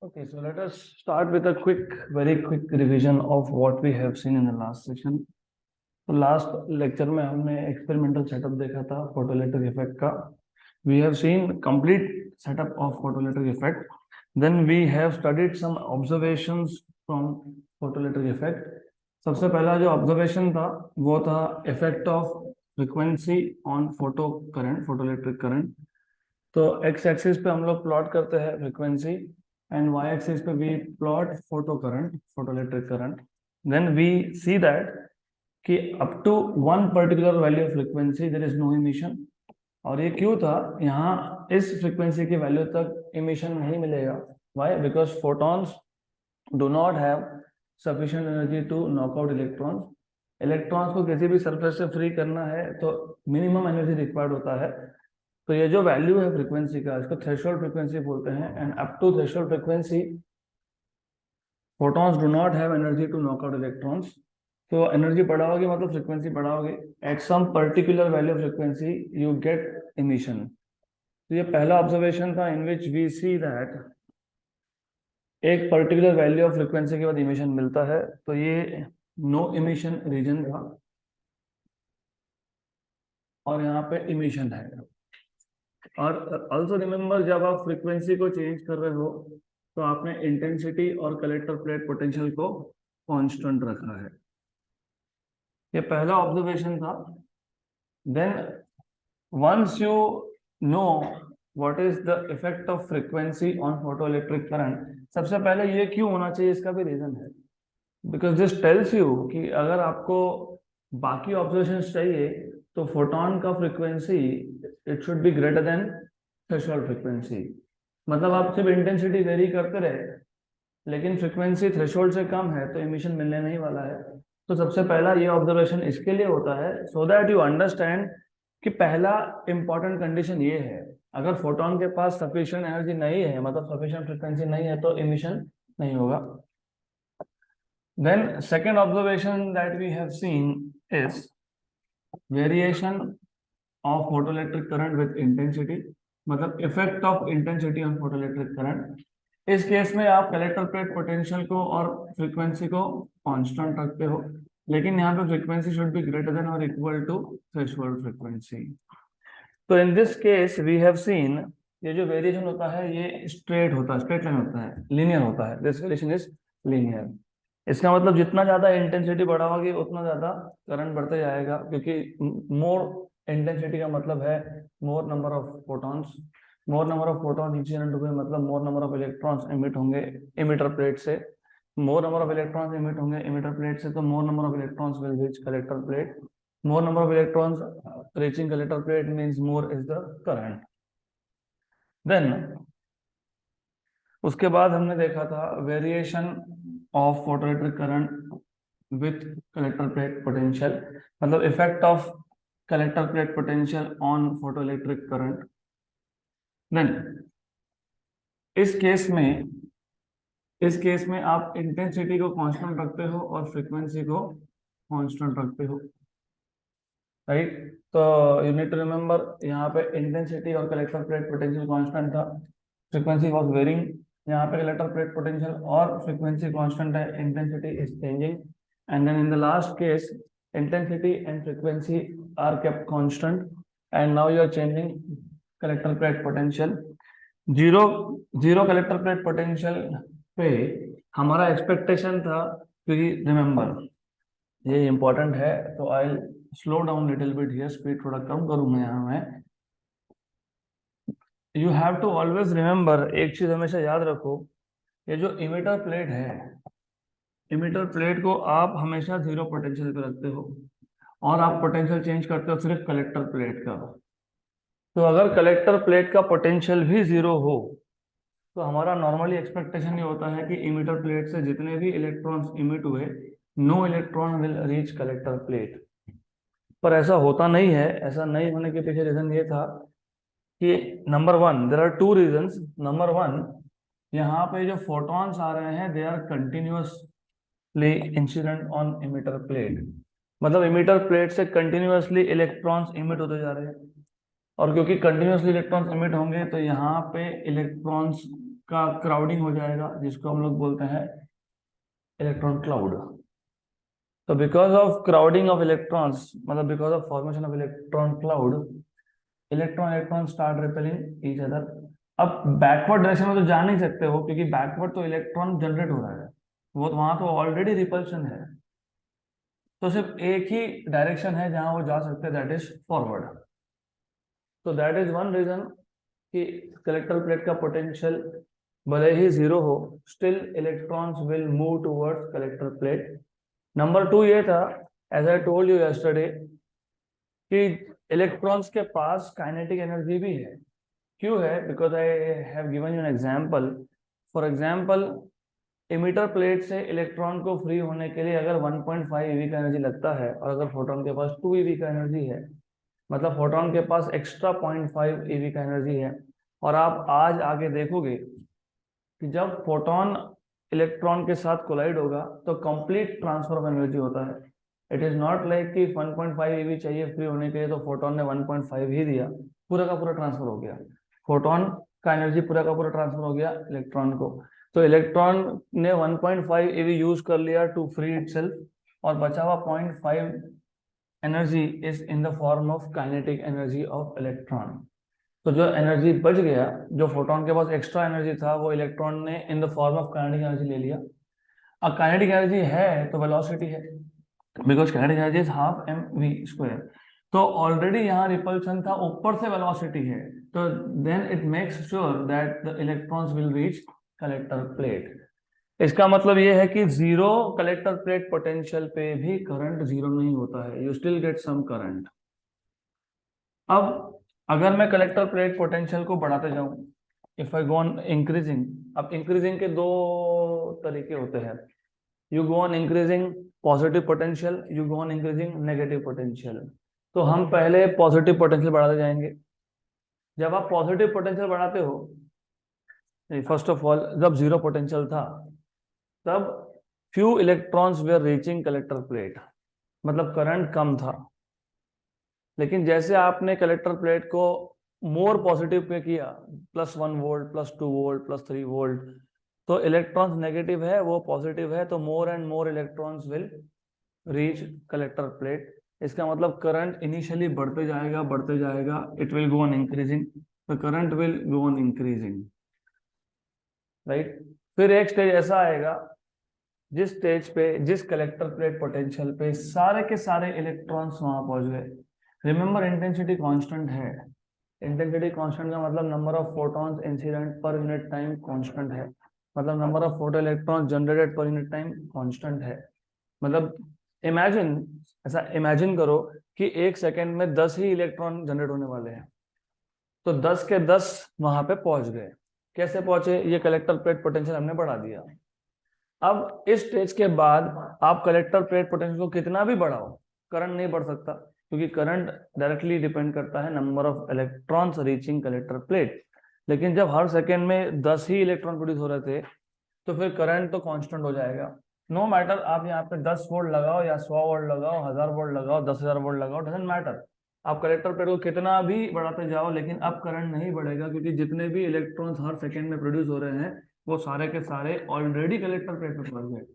Okay, so let us start with a very quick revision of what we have seen in the last session. तो last lecture में हमने experimental setup देखा था photoelectric effect का. We have seen complete setup of photoelectric effect. Then we have studied some observations from photoelectric effect. सबसे पहला जो observation था वो था effect of frequency on photo current, photoelectric current. तो एक्स एक्सिस पे हम लोग प्लॉट करते हैं फ्रीक्वेंसी एंड वाई एक्सिस पे we plot photo current, photoelectric current. Then we see that कि up to one particular value of frequency there is no emission. और ये क्यों था, यहाँ इस फ्रीक्वेंसी की वैल्यू तक इमिशन नहीं मिलेगा. Why? Because photons do not have sufficient energy to knock out electrons. Electrons को किसी भी सरफेस से फ्री करना है तो मिनिमम एनर्जी रिक्वायर्ड होता है. तो ये जो वैल्यू है फ्रीक्वेंसी का, इसको थ्रेशोल्ड फ्रीक्वेंसी बोलते हैं. And up to threshold frequency photons do not have energy to knock out electrons. तो एनर्जी बढ़ाओगे मतलब फ्रीक्वेंसी बढ़ाओगे. At some particular value of frequency you get emission. तो ये पहला ऑब्जर्वेशन था in which we see that एक particular value of frequency के बाद इमिशन मिलता है. तो ये नो इमिशन रीजन था और यहाँ पे इमिशन है. और ऑल्सो रिमेम्बर, जब आप फ्रीक्वेंसी को चेंज कर रहे हो तो आपने इंटेंसिटी और कलेक्टर प्लेट पोटेंशियल को कांस्टेंट रखा है. ये पहला ऑब्जर्वेशन था. Then once you know what is the effect of frequency on photoelectric current, सबसे पहले ये क्यों होना चाहिए इसका भी रीजन है. बिकॉज दिस टेल्स यू कि अगर आपको बाकी ऑब्जर्वेशंस चाहिए तो फोटोन का frequency it should be greater then threshold frequency. मतलब आप सिर्फ इंटेंसिटी वेरी करते रहे लेकिन फ्रीक्वेंसी थ्रेशोल्ड से कम है तो इमिशन मिलने नहीं वाला है. तो सबसे पहला ये ऑब्जर्वेशन इसके लिए होता है सो दैट यू अंडरस्टैंड कि पहला इंपॉर्टेंट कंडीशन ये है, अगर फोटोन के पास सफिशिएंट एनर्जी नहीं है, मतलब सफिशिएंट फ्रीक्वेंसी नहीं है, तो इमिशन नहीं होगा. Then second observation that we have seen is variation of photoelectric current with intensity. मतलब effect of intensity on photoelectric current. इस केस में आप कलेक्टर प्लेट पोटेंशियल को और फ्रीक्वेंसी को कांस्टेंट रखते हो, लेकिन यहाँ पे frequency should be greater than और इक्वल टू थ्रेशोल्ड फ्रीक्वेंसी. तो in this case we have seen ये जो वेरिएशन होता है ये स्ट्रेट होता है, स्ट्रेट लाइन होता है, लीनियर होता है. This variation is linear. इसका मतलब जितना ज्यादा इंटेंसिटी बढ़ाओगे उतना ज्यादा करंट बढ़ते जाएगा, क्योंकि मोर इंटेंसिटी का मतलब है मोर number of photons. More number of photons incident हुए मतलब मोर नंबर ऑफ इलेक्ट्रॉन्स एमिट होंगे इमिटर प्लेट से. मोर नंबर ऑफ इलेक्ट्रॉन्स एमिट होंगे इमिटर प्लेट से तो मोर number of electrons will reach collector plate. More number of electrons reaching collector plate means more is the current. Then उसके बाद हमने देखा था variation of photoelectric current with collector plate potential, मतलब effect of collector plate potential on photoelectric current. Then इस case में आप intensity को कांस्टेंट रखते हो और फ्रीक्वेंसी को कांस्टेंट रखते हो, राइट. तो यू नीड टू रिमेम्बर यहाँ पे इंटेंसिटी और कलेक्टर प्लेट पोटेंशियल कांस्टेंट था, फ्रीक्वेंसी वाज वेरिंग. यहाँ पे कलेक्टर प्लेट पोटेंशियल और फ्रीक्वेंसी कांस्टेंट है, intensity is changing. And then in the last case intensity and frequency are kept constant and now you are changing collector plate potential. Zero zero collector plate potential पे हमारा expectation था, क्योंकि remember ये important है, तो I slow down little bit here, speed थोड़ा कम करूंगा यहाँ मैं. You have to always remember, एक चीज हमेशा याद रखो, ये जो इमिटर प्लेट है, इमिटर प्लेट को आप हमेशा जीरो पोटेंशियल पे रखते हो और आप पोटेंशियल चेंज करते हो सिर्फ कलेक्टर प्लेट का. तो अगर कलेक्टर प्लेट का पोटेंशियल भी जीरो हो तो हमारा नॉर्मली एक्सपेक्टेशन ये होता है कि इमिटर प्लेट से जितने भी इलेक्ट्रॉन्स इमिट हुए, no electron will reach collector plate. पर ऐसा होता नहीं है. ऐसा नहीं होने के पीछे रीजन ये था कि number one, there are two reasons. Number one, यहाँ पे जो फोटॉन्स आ रहे हैं they are continuously incident on emitter plate. मतलब इमिटर प्लेट से कंटिन्यूअसली इलेक्ट्रॉन्स इमिट होते जा रहे हैं, और क्योंकि कंटिन्यूअसली इलेक्ट्रॉन्स इमिट होंगे तो यहाँ पे इलेक्ट्रॉन्स का क्राउडिंग हो जाएगा, जिसको हम लोग बोलते हैं इलेक्ट्रॉन क्लाउड। तो because of crowding of electrons, मतलब because of formation of electron cloud, electron start repelling each other. अब बैकवर्ड डायरेक्शन में तो जा नहीं सकते हो, क्योंकि बैकवर्ड तो इलेक्ट्रॉन जनरेट हो रहा है, वो तो वहां तो ऑलरेडी रिपल्शन है। तो सिर्फ एक ही डायरेक्शन है जहां वो जा सकते हैं, दैट इज फॉरवर्ड। तो दैट इज वन रीजन कि कलेक्टर प्लेट का पोटेंशियल भले ही जीरो हो, still electrons will move towards collector plate. Number two ये था, as I told you yesterday, कि इलेक्ट्रॉन्स के पास काइनेटिक एनर्जी भी है। क्यों है? Because I have given you an example. For example, emitter plate से इलेक्ट्रॉन को फ्री होने के लिए अगर 1.5 eV का एनर्जी लगता है, और अगर फोटोन के पास 2 eV का एनर्जी है, मतलब फोटोन के पास एक्स्ट्रा 0.5 eV का एनर्जी है, और आप आज आगे देखोगे कि जब फोटोन इलेक्ट्रॉन के साथ कोलाइड होगा तो कंप्लीट ट्रांसफर ऑफ एनर्जी होता है। इट इज नॉट लाइक कि 1.5 eV चाहिए फ्री होने के लिए तो फोटोन ने 1.5 ही दिया, पूरा का पूरा ट्रांसफर हो गया। फोटोन का एनर्जी पूरा का पूरा ट्रांसफर हो गया इलेक्ट्रॉन को। तो इलेक्ट्रॉन ने 1.5 eV यूज कर लिया टू फ्री इटसेल्फ, और बचा हुआ 0.5 energy is in the form of kinetic energy of electron. तो जो एनर्जी बच गया, जो फोटोन के पास एक्स्ट्रा एनर्जी था, वो इलेक्ट्रॉन ने in the form of kinetic energy ले लिया। अब काइनेटिक एनर्जी है तो वेलोसिटी है, because kinetic energy is half M we square. तो ऑलरेडी यहाँ रिपल्शन था, ऊपर से वेलोसिटी है, तो then it makes sure that the electrons will reach collector plate. इसका मतलब ये है कि जीरो कलेक्टर प्लेट पोटेंशियल पे भी करंट जीरो नहीं होता है, you still get some current. अब अगर मैं कलेक्टर प्लेट पोटेंशियल को बढ़ाते जाऊं, if I go on increasing, अब इंक्रीजिंग के दो तरीके होते हैं। You go on increasing positive potential, you go on increasing negative potential. तो हम पहले पॉजिटिव पोटेंशियल बढ़ाते जाएंगे। जब आप पॉजिटिव पोटेंशियल बढ़ाते हो, फर्स्ट ऑफ ऑल जब जीरो पोटेंशियल था, तब few electrons were reaching collector plate, मतलब करंट कम था। लेकिन जैसे आपने कलेक्टर प्लेट को मोर पॉजिटिव पे किया, +1 वोल्ट, +2 वोल्ट, +3 वोल्ट, तो इलेक्ट्रॉन्स नेगेटिव है, वो पॉजिटिव है, तो more and more electrons will reach collector plate. इसका मतलब करंट इनिशियली बढ़ते जाएगा, it will go on increasing, the current will go on increasing, right. फिर एक स्टेज ऐसा आएगा जिस स्टेज पे, जिस कलेक्टर प्लेट पोटेंशियल पे सारे के सारे इलेक्ट्रॉन्स वहां पहुंच गए। रिमेंबर, इंटेंसिटी कांस्टेंट है। इंटेंसिटी कांस्टेंट का मतलब नंबर ऑफ फोटॉन्स इंसिडेंट पर यूनिट टाइम कांस्टेंट है, मतलब number of photo electrons generated पर यूनिट टाइम कांस्टेंट है। मतलब इमेजिन, ऐसा इमेजिन करो कि 1 सेकेंड में 10 ही इलेक्ट्रॉन जनरेट होने वाले हैं, तो 10 के 10 वहां पे पहुंच गए। कैसे पहुंचे? ये कलेक्टर प्लेट पोटेंशियल हमने बढ़ा दिया। अब इस स्टेज के बाद आप कलेक्टर प्लेट पोटेंशियल को कितना भी बढ़ाओ, करंट नहीं बढ़ सकता, क्योंकि करंट डायरेक्टली डिपेंड करता है number of electrons reaching collector plate. लेकिन जब हर सेकेंड में 10 ही इलेक्ट्रॉन प्रोड्यूस हो रहे थे, तो फिर करंट तो कांस्टेंट हो जाएगा। नो मैटर आप यहाँ पे 10 वोल्ट लगाओ या 100 वोल्ट लगाओ, 1000 वोल्ट लगाओ, 10,000 वोल्ट लगाओ, डजेंट मैटर। आप कलेक्टर प्लेट को कितना भी बढ़ाते जाओ, लेकिन अब करंट नहीं बढ़ेगा, क्योंकि जितने भी इलेक्ट्रॉन्स हर सेकेंड में प्रोड्यूस हो रहे हैं, वो सारे के सारे ऑलरेडी कलेक्टर प्लेट पे पहुंच गए।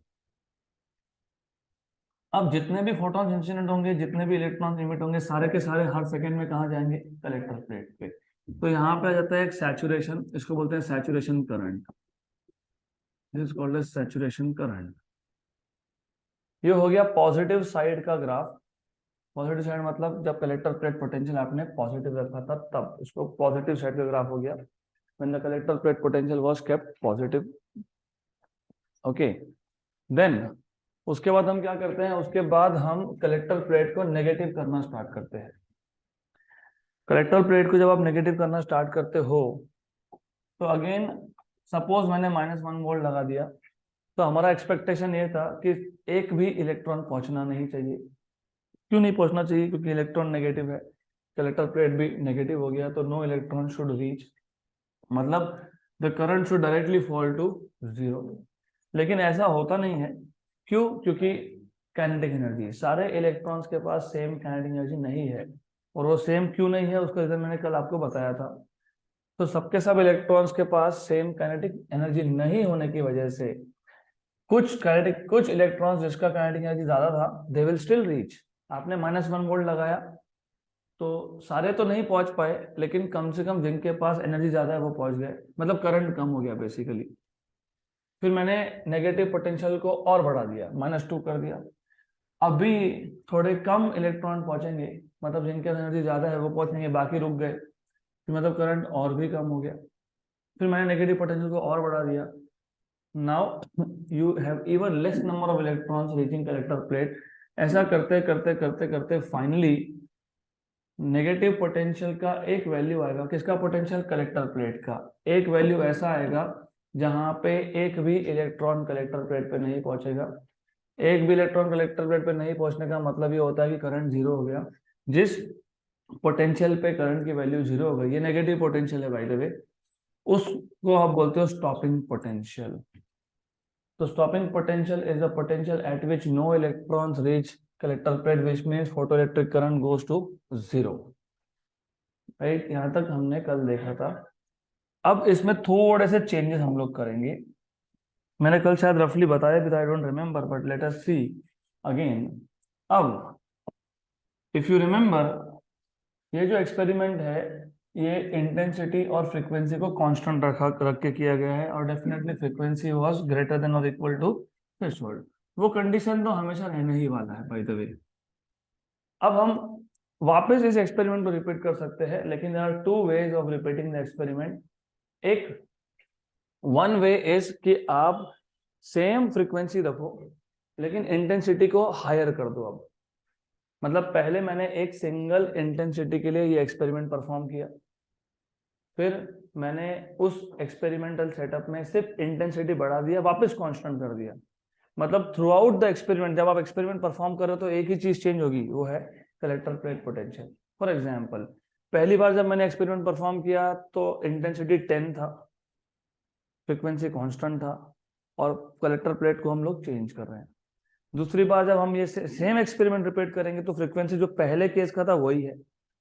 अब जितने भी फोटॉन्स इंसिडेंट होंगे, जितने भी इलेक्ट्रॉन्स इमिट होंगे, सारे के सारे हर सेकेंड में कहाँ जाएंगे? कलेक्टर प्लेट पे। तो यहाँ पे आ जाता है एक सैचुरेशन, इसको बोलते हैं saturation current, this is called as saturation current. ये हो गया पॉजिटिव साइड का ग्राफ। पॉजिटिव साइड मतलब जब कलेक्टर प्लेट पोटेंशियल आपने पॉजिटिव रखा था, तब इसको पॉजिटिव साइड का ग्राफ हो गया, when the collector plate potential was kept positive. Okay, then उसके बाद हम क्या करते हैं? उसके बाद हम कलेक्टर प्लेट को नेगेटिव करना स्टार्ट करते हैं। कलेक्टर प्लेट को जब आप नेगेटिव करना स्टार्ट करते हो, तो अगेन सपोज मैंने -1 वोल्ट लगा दिया, तो हमारा एक्सपेक्टेशन ये था कि एक भी इलेक्ट्रॉन पहुंचना नहीं चाहिए। क्यों नहीं पहुंचना चाहिए? क्योंकि इलेक्ट्रॉन नेगेटिव है, कलेक्टर प्लेट भी नेगेटिव हो गया, तो नो इलेक्ट्रॉन शुड रीच, मतलब the current should directly fall to 0। लेकिन ऐसा होता नहीं है। क्यों? क्योंकि काइनेटिक एनर्जी, सारे इलेक्ट्रॉन्स के पास सेम काइनेटिक एनर्जी नहीं है। और वो सेम क्यों नहीं है, उसका रीजन मैंने कल आपको बताया था। तो सबके सब इलेक्ट्रॉन्स के पास सेम काइनेटिक एनर्जी नहीं होने की वजह से कुछ इलेक्ट्रॉन्स जिसका काइनेटिक एनर्जी ज्यादा था, दे विल स्टिल रीच। आपने -1 वोल्ट लगाया तो सारे तो नहीं पहुंच पाए, लेकिन कम से कम जिनके पास एनर्जी ज्यादा है वो पहुंच गए, मतलब करंट कम हो गया बेसिकली। फिर मैंने नेगेटिव पोटेंशियल को और बढ़ा दिया, -2 कर दिया। अभी थोड़े कम इलेक्ट्रॉन पहुंचेंगे, मतलब जिनके एनर्जी ज्यादा है वो पहुंचेंगे, बाकी रुक गए, फिर मतलब करंट और भी कम हो गया। फिर मैंने नेगेटिव पोटेंशियल को और बढ़ा दिया। Now you have even less number of electrons reaching collector plate. ऐसा करते करते करते करते फाइनली नेगेटिव पोटेंशियल का एक वैल्यू आएगा। किसका पोटेंशियल? कलेक्टर प्लेट का। एक वैल्यू ऐसा आएगा जहां पे एक भी इलेक्ट्रॉन कलेक्टर प्लेट पे नहीं पहुंचेगा। एक भी इलेक्ट्रॉन कलेक्टर प्लेट पे नहीं पहुंचने का मतलब ये होता है कि करंट जीरो हो गया। जिस पोटेंशियल पे करंट की वैल्यू जीरो हो गई, ये नेगेटिव पोटेंशियल है बाय द वे, उसको आप बोलते हो स्टॉपिंग पोटेंशियल। तो stopping potential is the potential at which no electrons reach collector plate, which means photoelectric current goes to zero. Right, यहां तक हमने कल देखा था। अब इसमें थोड़े से चेंजेस हम लोग करेंगे। मैंने कल शायद रफली बताया भी था, I don't remember, but let us see again. अब इफ यू रिमेम्बर, ये जो एक्सपेरिमेंट है ये इंटेंसिटी और फ्रीक्वेंसी को कांस्टेंट रख के किया गया है, और definitely frequency was greater than और इक्वल टू थ्रेशोल्ड। वो कंडीशन तो हमेशा रहने ही वाला है बाय द वे। अब हम वापस इस एक्सपेरिमेंट को रिपीट कर सकते हैं, लेकिन there are two ways of repeating the experiment. एक वन वे इज कि आप सेम फ्रीक्वेंसी रखो लेकिन इंटेंसिटी को हायर कर दो। अब मतलब पहले मैंने एक सिंगल इंटेंसिटी के लिए ये एक्सपेरिमेंट परफॉर्म किया, फिर मैंने उस एक्सपेरिमेंटल सेटअप में सिर्फ इंटेंसिटी बढ़ा दिया, वापस कांस्टेंट कर दिया। मतलब थ्रू आउट द एक्सपेरिमेंट जब आप एक्सपेरिमेंट परफॉर्म करो तो एक ही चीज चेंज होगी, वो है collector plate potential. For example, पहली बार जब मैंने एक्सपेरिमेंट परफॉर्म किया तो इंटेंसिटी 10 था, फ्रीक्वेंसी कांस्टेंट था, और कलेक्टर प्लेट को हम लोग चेंज कर रहे हैं। दूसरी बार जब हम ये सेम एक्सपेरिमेंट रिपीट करेंगे तो फ्रीक्वेंसी जो पहले केस का था वही है,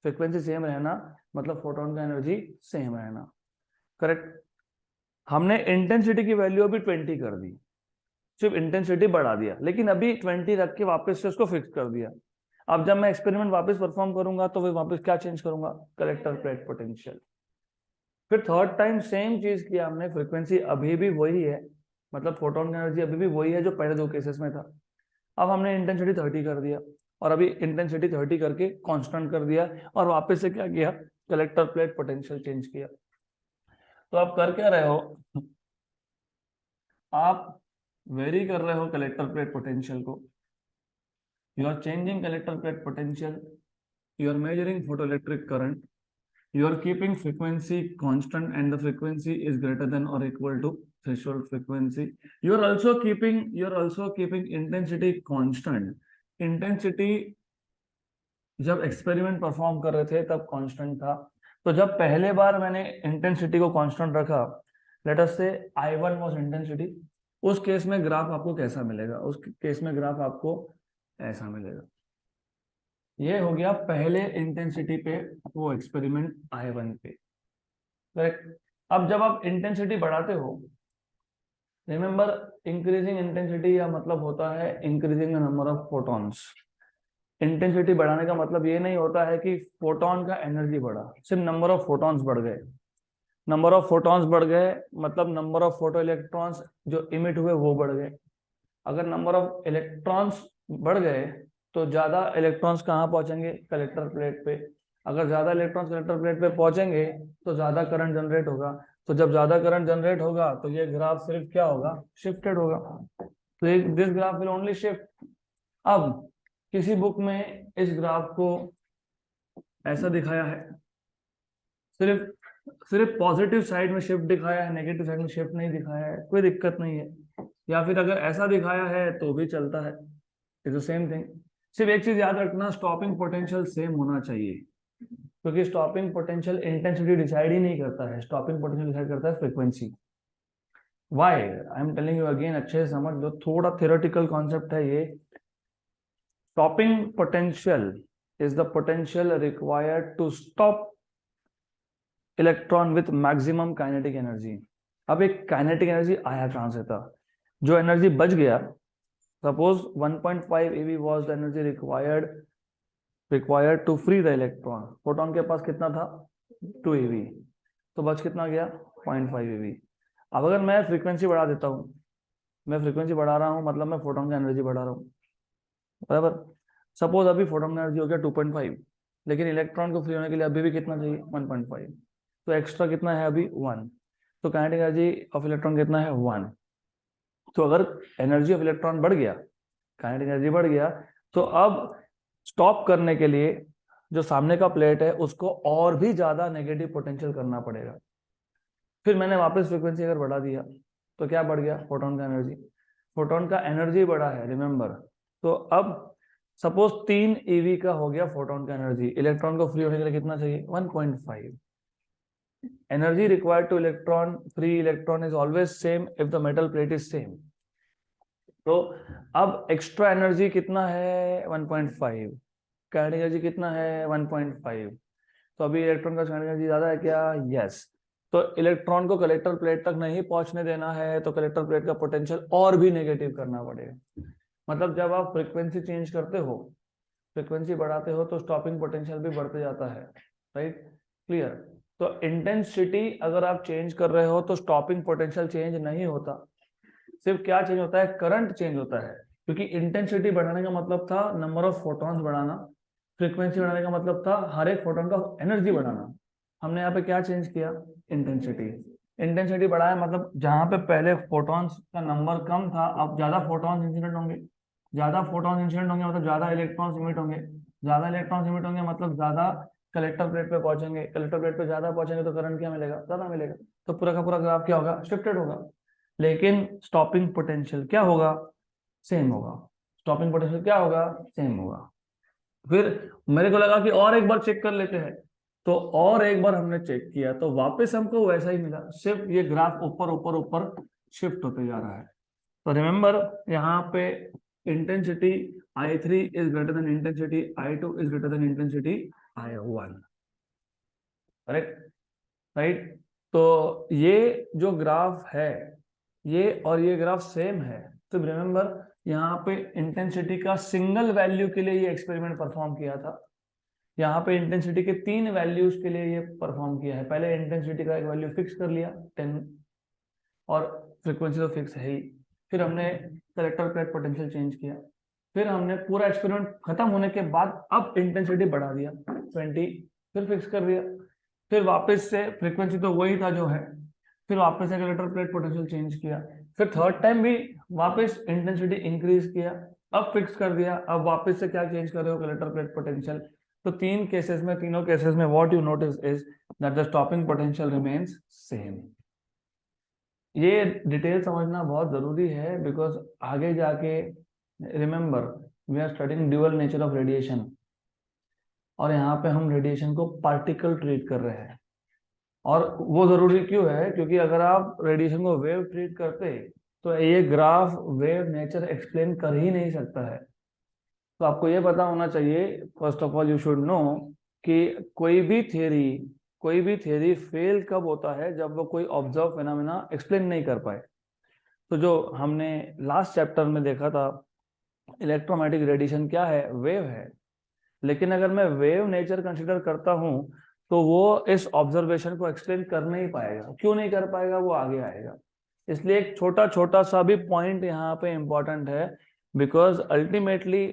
फ्रीक्वेंसी सेम रहना मतलब फोटोन का एनर्जी सेम रहना। करेक्ट। हमने इंटेंसिटी की वैल्यू अभी 20 कर दी, सिर्फ इंटेंसिटी बढ़ा दिया, लेकिन अभी 20 रख के वापस से उसको फिक्स कर दिया। अब जब मैं एक्सपेरिमेंट वापस परफॉर्म करूंगा तो वापस क्या चेंज करूंगा? Collector plate potential. फिर थर्ड टाइम सेम चीज किया हमने, फ्रीक्वेंसी अभी भी वही है, मतलब फोटोन की एनर्जी अभी भी वही है जो पहले दो केसेस में था। अब हमने इंटेंसिटी 30 कर दिया, और अभी इंटेंसिटी 30 करके कांस्टेंट कर दिया, और वापस से क्या किया? कलेक्टर प्लेट पोटेंशियल चेंज किया। तो आप कर क्या रहे हो? आप वेरी कर रहे हो कलेक्टर प्लेट पोटेंशियल को। You are changing collector plate potential, you are measuring photoelectric current, you are keeping frequency constant and the frequency is greater than or equal to threshold frequency. You are also keeping intensity constant. Intensity जब experiment perform कर रहे थे तब constant था, तो जब पहले बार मैंने इंटेंसिटी को कांस्टेंट रखा, लेट अस से I1 वाज इंटेंसिटी, उस केस में ग्राफ आपको कैसा मिलेगा? उस केस में ग्राफ आपको ऐसा मिलेगा। ये हो गया पहले इंटेंसिटी पे वो एक्सपेरिमेंट I1 पे। करेक्ट। अब जब आप इंटेंसिटी बढ़ाते हो, रिमेंबर इंक्रीजिंग इंटेंसिटी का मतलब होता है increasing the number of photons. Intensity बढ़ाने का मतलब ये नहीं होता है कि फोटोन का एनर्जी बढ़ा, सिर्फ नंबर ऑफ फोटॉन्स बढ़ गए। नंबर ऑफ फोटॉन्स बढ़ गए मतलब नंबर ऑफ फोटो इलेक्ट्रॉन्स जो इमिट हुए वो बढ़ गए। अगर नंबर ऑफ इलेक्ट्रॉन्स बढ़ गए तो ज्यादा इलेक्ट्रॉन्स कहाँ पहुंचेंगे? कलेक्टर प्लेट पे। अगर ज्यादा इलेक्ट्रॉन्स कलेक्टर प्लेट पे पहुंचेंगे तो ज्यादा करंट जनरेट होगा। तो जब ज्यादा करंट जनरेट होगा तो ये ग्राफ सिर्फ क्या होगा? शिफ्टेड होगा। तो this graph will only shift. अब किसी बुक में इस ग्राफ को ऐसा दिखाया है, सिर्फ सिर्फ पॉजिटिव साइड में शिफ्ट दिखाया है, नेगेटिव साइड में शिफ्ट नहीं दिखाया है, कोई दिक्कत नहीं है। या फिर अगर ऐसा दिखाया है तो भी चलता है, इज द सेम थिंग। सिर्फ एक चीज याद रखना, स्टॉपिंग पोटेंशियल सेम होना चाहिए, क्योंकि स्टॉपिंग पोटेंशियल इंटेंसिटी डिसाइड ही नहीं करता है, स्टॉपिंग पोटेंशियल डिसाइड करता है frequency. Why I am telling you again, अच्छे से समझ लो, थोड़ा थियोरेटिकल कॉन्सेप्ट है ये। Stopping potential is the potential required to stop electron with maximum kinetic energy. अब एक काइनेटिक एनर्जी आया कहां से था, जो एनर्जी बच गया, suppose 1.5 eV was the energy required to free the electron। Photon के पास कितना था, 2 eV, तो बच कितना गया, 0.5 eV। अब अगर मैं फ्रीक्वेंसी बढ़ा देता हूँ, मैं फ्रीक्वेंसी बढ़ा रहा हूँ मतलब मैं फोटोन की एनर्जी बढ़ा रहा हूँ, बराबर। सपोज अभी फोटोन का एनर्जी हो गया 2.5, लेकिन इलेक्ट्रॉन को फ्री होने के लिए अभी भी कितना चाहिए, 1.5, तो एक्स्ट्रा कितना है अभी 1, तो काइनेटिक एनर्जी ऑफ इलेक्ट्रॉन कितना है 1। तो अगर एनर्जी ऑफ इलेक्ट्रॉन बढ़ गया, काइनेटिक एनर्जी बढ़ गया, तो अब स्टॉप करने के लिए जो सामने का प्लेट है उसको और भी ज्यादा नेगेटिव पोटेंशियल करना पड़ेगा। फिर मैंने वापस फ्रीक्वेंसी अगर बढ़ा दिया तो क्या बढ़ गया, फोटोन का एनर्जी, फोटोन का एनर्जी बढ़ा है, रिमेंबर। तो अब सपोज 3 eV का हो गया फोटोन का एनर्जी, इलेक्ट्रॉन को फ्री होने के लिए कितना चाहिए, 1.5। Energy required two electron free electron is always same if the metal plate is same. तो अब एक्स्ट्रा एनर्जी कितना है, 1.5, काइनेटिक एनर्जी कितना है 1.5, तो अभी इलेक्ट्रॉन का काइनेटिक एनर्जी ज्यादा है क्या, यस। तो इलेक्ट्रॉन को कलेक्टर प्लेट तक नहीं पहुंचने देना है, तो कलेक्टर प्लेट का पोटेंशियल और भी नेगेटिव करना पड़ेगा। मतलब जब आप फ्रीक्वेंसी चेंज करते हो, फ्रीक्वेंसी बढ़ाते हो, तो स्टॉपिंग पोटेंशियल भी बढ़ते जाता है, राइट, क्लियर। तो इंटेंसिटी अगर आप चेंज कर रहे हो तो स्टॉपिंग पोटेंशियल चेंज नहीं होता, सिर्फ क्या चेंज होता है, करंट चेंज होता है। क्योंकि इंटेंसिटी बढ़ाने का मतलब था नंबर ऑफ फोटॉन्स बढ़ाना, फ्रीक्वेंसी बढ़ाने का मतलब था हर एक फोटोन का एनर्जी बढ़ाना। हमने यहाँ पे क्या चेंज किया, इंटेंसिटी। इंटेंसिटी बढ़ाया मतलब जहां पे पहले फोटॉन्स का नंबर कम था, अब ज्यादा फोटॉन्स इंसिडेंट होंगे, ज्यादा फोटॉन्स इंसिडेंट होंगे मतलब ज्यादा इलेक्ट्रॉन्स इमिट होंगे, ज्यादा इलेक्ट्रॉन्स इमिट होंगे मतलब ज्यादा कलेक्टर प्लेट पे पहुंचेंगे, कलेक्टर प्लेट पे ज्यादा पहुंचेंगे तो करंट क्या मिलेगा, ज्यादा मिलेगा, तो पूरा का पूरा ग्राफ क्या होगा, शिफ्टेड होगा। लेकिन स्टॉपिंग पोटेंशियल क्या होगा, सेम होगा, स्टॉपिंग पोटेंशियल क्या होगा, सेम होगा। फिर मेरे को लगा कि और एक बार चेक कर लेते हैं, तो और एक बार हमने चेक किया तो वापस हमको वैसा ही मिला, सिर्फ ये ग्राफ ऊपर ऊपर ऊपर शिफ्ट होते जा रहा है। तो रिमेंबर यहाँ पे intensity I3 is greater than intensity I2 is greater than intensity I1, correct, right. तो ये जो ग्राफ है, ये और ये ग्राफ सेम है, तो रिमेंबर यहाँ पे इंटेंसिटी का सिंगल वैल्यू के लिए ये एक्सपेरिमेंट परफॉर्म किया था, यहाँ पे इंटेंसिटी के 3 वैल्यूज के लिए ये परफॉर्म किया है। पहले इंटेंसिटी का एक वैल्यू फिक्स कर लिया 10, और फ्रीक्वेंसी तो फिक्स है ही। फिर हमने कलेक्टर प्लेट पोटेंशियल चेंज किया, फिर हमने पूरा एक्सपेरिमेंट खत्म होने के बाद अब इंटेंसिटी बढ़ा दिया 20, फिर फिक्स कर दिया, फिर वापस से फ्रीक्वेंसी तो वही था जो है, फिर वापस से कलेक्टर प्लेट पोटेंशियल चेंज किया, फिर थर्ड टाइम भी वापस इंटेंसिटी इंक्रीज किया, अब फिक्स कर दिया, अब वापस से क्या चेंज कर रहे हो, कलेक्टर प्लेट पोटेंशियल। तो तीन केसेस में, तीनों केसेस में what you notice is that the stopping potential remains same. ये डिटेल समझना बहुत जरूरी है, बिकॉज आगे जाके remember we are studying dual nature of radiation, और यहाँ पे हम रेडिएशन को पार्टिकल ट्रीट कर रहे हैं। और वो जरूरी क्यों है, क्योंकि अगर आप रेडिएशन को वेव ट्रीट करते तो ये ग्राफ वेव नेचर एक्सप्लेन कर ही नहीं सकता है। तो आपको ये पता होना चाहिए, first of all you should know कि कोई भी थियरी फेल कब होता है, जब वो कोई ऑब्जर्व फिनोमेना एक्सप्लेन नहीं कर पाए। तो जो हमने लास्ट चैप्टर में देखा था, इलेक्ट्रोमैग्नेटिक रेडिएशन क्या है, वेव है। लेकिन अगर मैं वेव नेचर कंसिडर करता हूं तो वो इस ऑब्जर्वेशन को एक्सप्लेन कर नहीं पाएगा। क्यों नहीं कर पाएगा, वो आगे आएगा। इसलिए एक छोटा छोटा सा भी पॉइंट यहाँ पे इंपॉर्टेंट है, बिकॉज अल्टीमेटली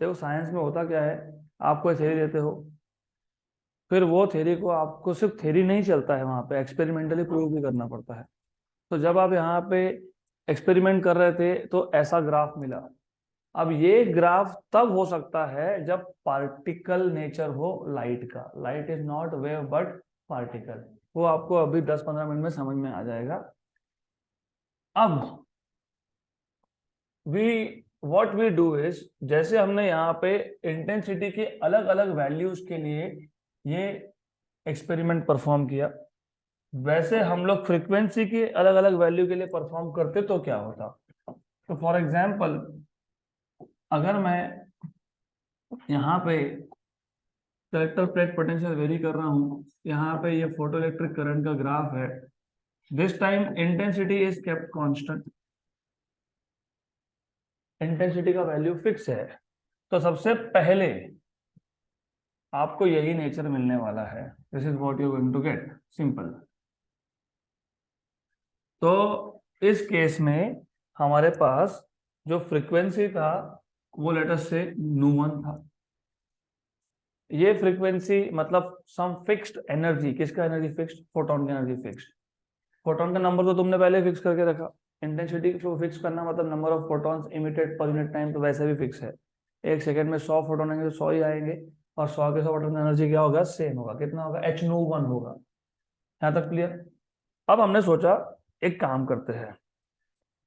देखो साइंस में होता क्या है, आप कोई थ्योरी देते हो, फिर वो थ्योरी को आपको सिर्फ थ्योरी नहीं चलता है, वहां पे एक्सपेरिमेंटली प्रूव भी करना पड़ता है। तो जब आप यहाँ पे एक्सपेरिमेंट कर रहे थे तो ऐसा ग्राफ मिला। अब ये ग्राफ तब हो सकता है जब पार्टिकल नेचर हो लाइट का, light is not wave but particle, वो आपको अभी 10-15 मिनट में समझ में आ जाएगा। अब we what we do is, जैसे हमने यहाँ पे इंटेंसिटी के अलग अलग वैल्यूज के लिए ये एक्सपेरिमेंट परफॉर्म किया, वैसे हम लोग फ्रीक्वेंसी के अलग अलग वैल्यू के लिए परफॉर्म करते तो क्या होता। तो फॉर एग्जाम्पल, अगर मैं यहाँ पे कलेक्टर प्लेट पोटेंशियल वेरी कर रहा हूँ, यहाँ पे ये फोटो इलेक्ट्रिक करंट का ग्राफ है। This time intensity is kept constant, intensity का वैल्यू फिक्स है। तो सबसे पहले आपको यही नेचर मिलने वाला है, this is what you going to get, simple. तो इस केस में हमारे पास जो फ्रीक्वेंसी था वो लेट अस से nu1 था। ये फ्रीक्वेंसी मतलब सम फिक्स्ड एनर्जी, किसका एनर्जी फिक्स्ड, फोटोन की एनर्जी फिक्स्ड। फोटोन का नंबर तो तुमने पहले फिक्स करके रखा, इंटेंसिटी को फिक्स करना मतलब नंबर ऑफ फोटॉन्स इमिटेड पर यूनिट टाइम तो वैसे भी फिक्स है। एक सेकंड में 100 फोटोन आएंगे तो 100 ही आएंगे, और 100 के 100 फोटोन की एनर्जी क्या होगा, सेम होगा। कितना होगा, एच नो वन होगा। यहाँ तक क्लियर। अब हमने सोचा एक काम करते हैं,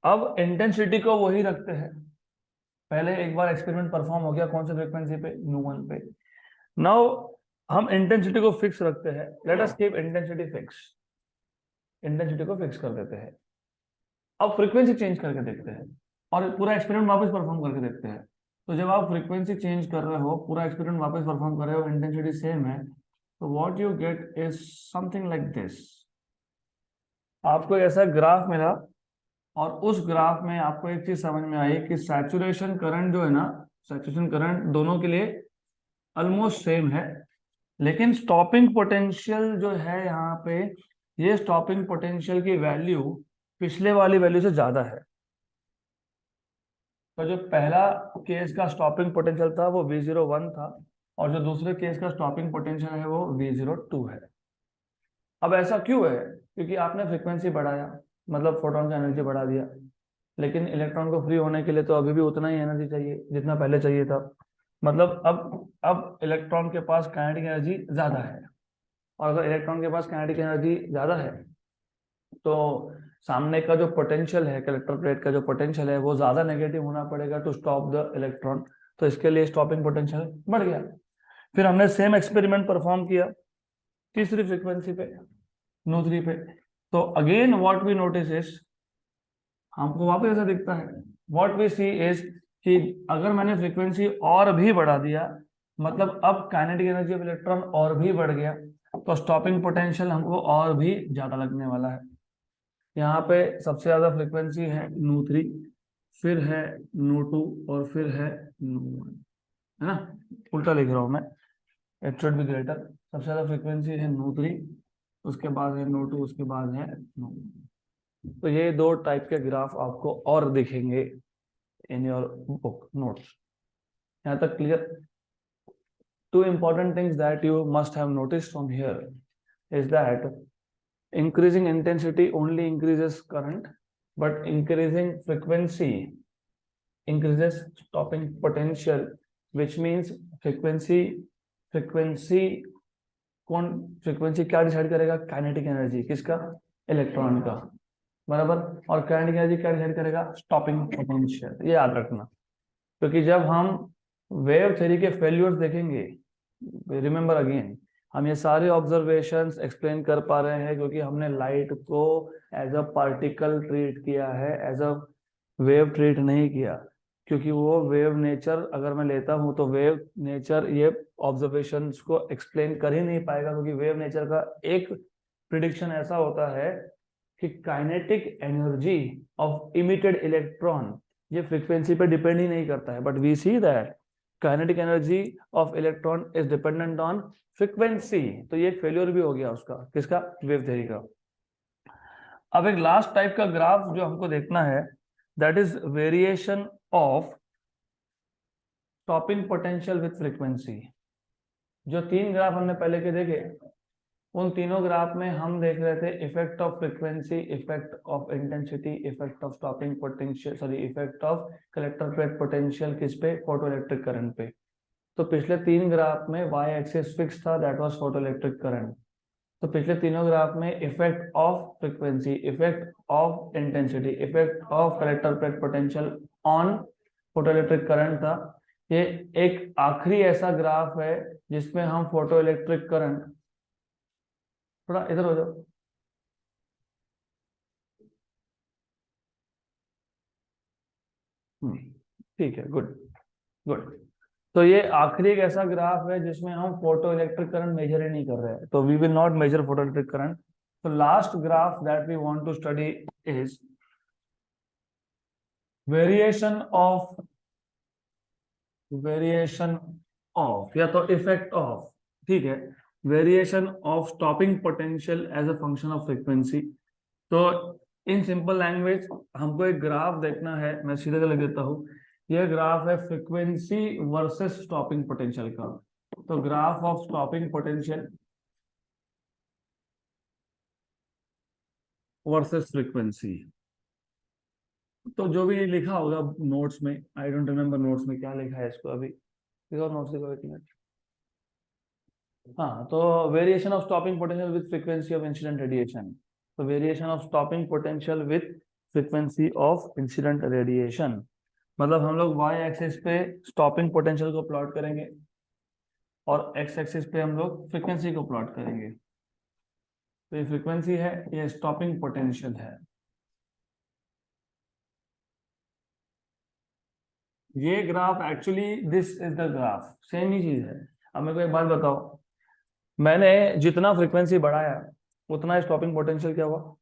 अब इंटेंसिटी को वही रखते हैं। पहले एक बार एक्सपेरिमेंट परफॉर्म हो गया, कौन से फ्रिक्वेंसी पे, nu1 पे। नाउ हम इंटेंसिटी को फिक्स रखते हैं, let us keep intensity fix, intensity को फिक्स कर देते हैं। अब फ्रीक्वेंसी चेंज करके देखते हैं और पूरा एक्सपेरिमेंट वापस परफॉर्म करके देखते हैं। तो जब आप फ्रीक्वेंसी चेंज कर रहे हो, पूरा एक्सपेरिमेंट वापस परफॉर्म कर रहे हो, इंटेंसिटी सेम है, तो what you get is something like this. आपको ऐसा ग्राफ मिला, और उस ग्राफ में आपको एक चीज समझ में आई कि सैचुरेशन करंट जो है ना, सैचुरेशन करंट दोनों के लिए ऑलमोस्ट सेम है, लेकिन स्टॉपिंग पोटेंशियल जो है यहाँ पे, ये स्टॉपिंग पोटेंशियल की वैल्यू पिछले वाली वैल्यू से ज्यादा है। तो जो पहला केस का स्टॉपिंग पोटेंशियल था वो V01 था, और जो दूसरे केस का स्टॉपिंग पोटेंशियल है वो V02 है। अब ऐसा क्यों है, क्योंकि आपने फ्रीक्वेंसी बढ़ाया, मतलब फोटोन का एनर्जी बढ़ा दिया, लेकिन इलेक्ट्रॉन को फ्री होने के लिए तो अभी भी उतना ही एनर्जी चाहिए जितना पहले चाहिए था। मतलब अब इलेक्ट्रॉन के पास काइनेटिक एनर्जी ज्यादा है, और अगर इलेक्ट्रॉन के पास काइनेटिक एनर्जी ज्यादा है तो सामने का जो पोटेंशियल है, कलेक्टर प्लेट का जो पोटेंशियल है, वो ज्यादा नेगेटिव होना पड़ेगा टू स्टॉप द इलेक्ट्रॉन। तो इसके लिए स्टॉपिंग पोटेंशियल बढ़ गया। फिर हमने सेम एक्सपेरिमेंट परफॉर्म किया तीसरी फ्रीक्वेंसी पे, nu3 पे। तो again what we notice is, हमको वापस ऐसा दिखता है, व्हाट वी सी इज कि अगर मैंने फ्रीक्वेंसी और भी बढ़ा दिया, मतलब अब काइनेटिक एनर्जी ऑफ इलेक्ट्रॉन और भी बढ़ गया, तो स्टॉपिंग पोटेंशियल हमको और भी ज्यादा लगने वाला है। यहाँ पे सबसे ज्यादा फ्रीक्वेंसी है nu3, फिर है nu2, और फिर है nu1, है ना, उल्टा लिख रहा हूँ मैं, इट शुड बी ग्रेटर। सबसे ज्यादा फ्रीक्वेंसी है nu3, उसके बाद है nu2, उसके बाद है nu1। तो ये दो टाइप के ग्राफ आपको और दिखेंगे इन योर बुक नोट्स। यहाँ तक clear. Two important things that you must have noticed from here is that increasing intensity only increases current, but increasing frequency increases stopping potential, which means frequency frequency कौन, frequency क्या decide करेगा, kinetic energy किसका, electron का, बराबर। और kinetic energy क्या decide करेगा, stopping potential. ये याद रखना, क्योंकि जब हम वेव थ्योरी के फेल्यूर्स देखेंगे, रिमेंबर अगेन, हम ये सारे ऑब्जर्वेशंस एक्सप्लेन कर पा रहे हैं क्योंकि हमने लाइट को एज अ पार्टिकल ट्रीट किया है, एज अ वेव ट्रीट नहीं किया। क्योंकि वो वेव नेचर अगर मैं लेता हूं तो वेव नेचर ये ऑब्जर्वेशंस को एक्सप्लेन कर ही नहीं पाएगा, क्योंकि वेव नेचर का एक प्रिडिक्शन ऐसा होता है कि kinetic energy of emitted electron ये फ्रीक्वेंसी पे डिपेंड ही नहीं करता है, but we see that kinetic energy of electron is dependent on frequency. तो ये एक फेल्योर भी हो गया उसका, किसका, वेव थ्योरी का। अब एक लास्ट टाइप का ग्राफ जो हमको देखना है, that is variation of stopping potential with frequency. जो तीन ग्राफ हमने पहले के देखे, उन तीनों ग्राफ में हम देख रहे थे effect of frequency, effect of intensity, effect of stopping potential, sorry effect of collector plate potential किस पे, फोटो इलेक्ट्रिक करंट पे। तो पिछले तीन ग्राफ में वाई एक्सिस फिक्स था, that was photo electric current. तो पिछले तीनों ग्राफ में effect of frequency, effect of intensity, effect of collector plate potential on photo electric current था। ये एक आखिरी ऐसा ग्राफ है जिसमें हम फोटो इलेक्ट्रिक करंट, थोड़ा इधर हो जाओ, ठीक है, गुड गुड। तो ये आखिरी एक ऐसा ग्राफ है जिसमें हम फोटो इलेक्ट्रिक करंट मेजर ही नहीं कर रहे हैं, तो we will not measure photo electric current. तो last graph that we want to study is variation of या तो इफेक्ट ऑफ, ठीक है, variation of stopping potential as a function of frequency. तो इन सिंपल लैंग्वेज हमको एक graph देखना है, मैं सीधे लिख देता हूँ. यह ग्राफ है फ्रीक्वेंसी वर्सेस स्टॉपिंग पोटेंशियल का. तो graph of stopping potential versus frequency. तो जो भी लिखा होगा नोट्स में, आई डोंट रिमेम्बर नोट्स में क्या लिखा है इसको अभी, नोट्स देखो एक मिनट. हाँ, तो variation of stopping potential with frequency of incident radiation. तो variation of stopping potential with frequency of incident radiation, मतलब हम लोग y एक्सिस पे स्टॉपिंग पोटेंशियल को प्लॉट करेंगे और x एक्सिस पे हम लोग फ्रीक्वेंसी को प्लॉट करेंगे. तो ये फ्रीक्वेंसी है, ये स्टॉपिंग पोटेंशियल है. ये graph actually this is the graph, same ही चीज है. अब मेरे को एक बात बताओ, मैंने जितना फ्रीक्वेंसी बढ़ाया उतना स्टॉपिंग पोटेंशियल क्या हुआ,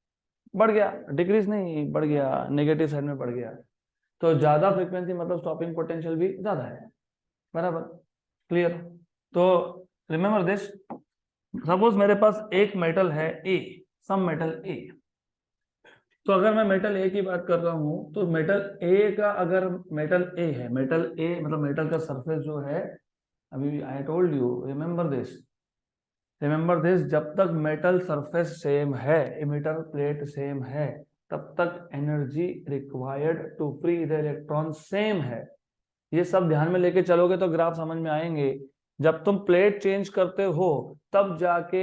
बढ़ गया. डिक्रीज नहीं, बढ़ गया, नेगेटिव साइड में बढ़ गया. तो ज्यादा फ्रीक्वेंसी मतलब स्टॉपिंग पोटेंशियल भी ज्यादा है, बराबर, क्लियर. तो रिमेम्बर दिस, सपोज मेरे पास एक मेटल है ए, सम मेटल ए. तो अगर मैं मेटल ए की बात कर रहा हूं तो मेटल ए का, अगर मेटल ए है, मेटल ए मतलब मेटल का सरफेस जो है, अभी I told you, remember this, जब तक मेटल सरफेस सेम है, इमिटर प्लेट सेम है, तब तक energy required to free the electron same है. ये सब ध्यान में लेके चलोगे तो ग्राफ समझ में आएंगे. जब तुम प्लेट चेंज करते हो तब जाके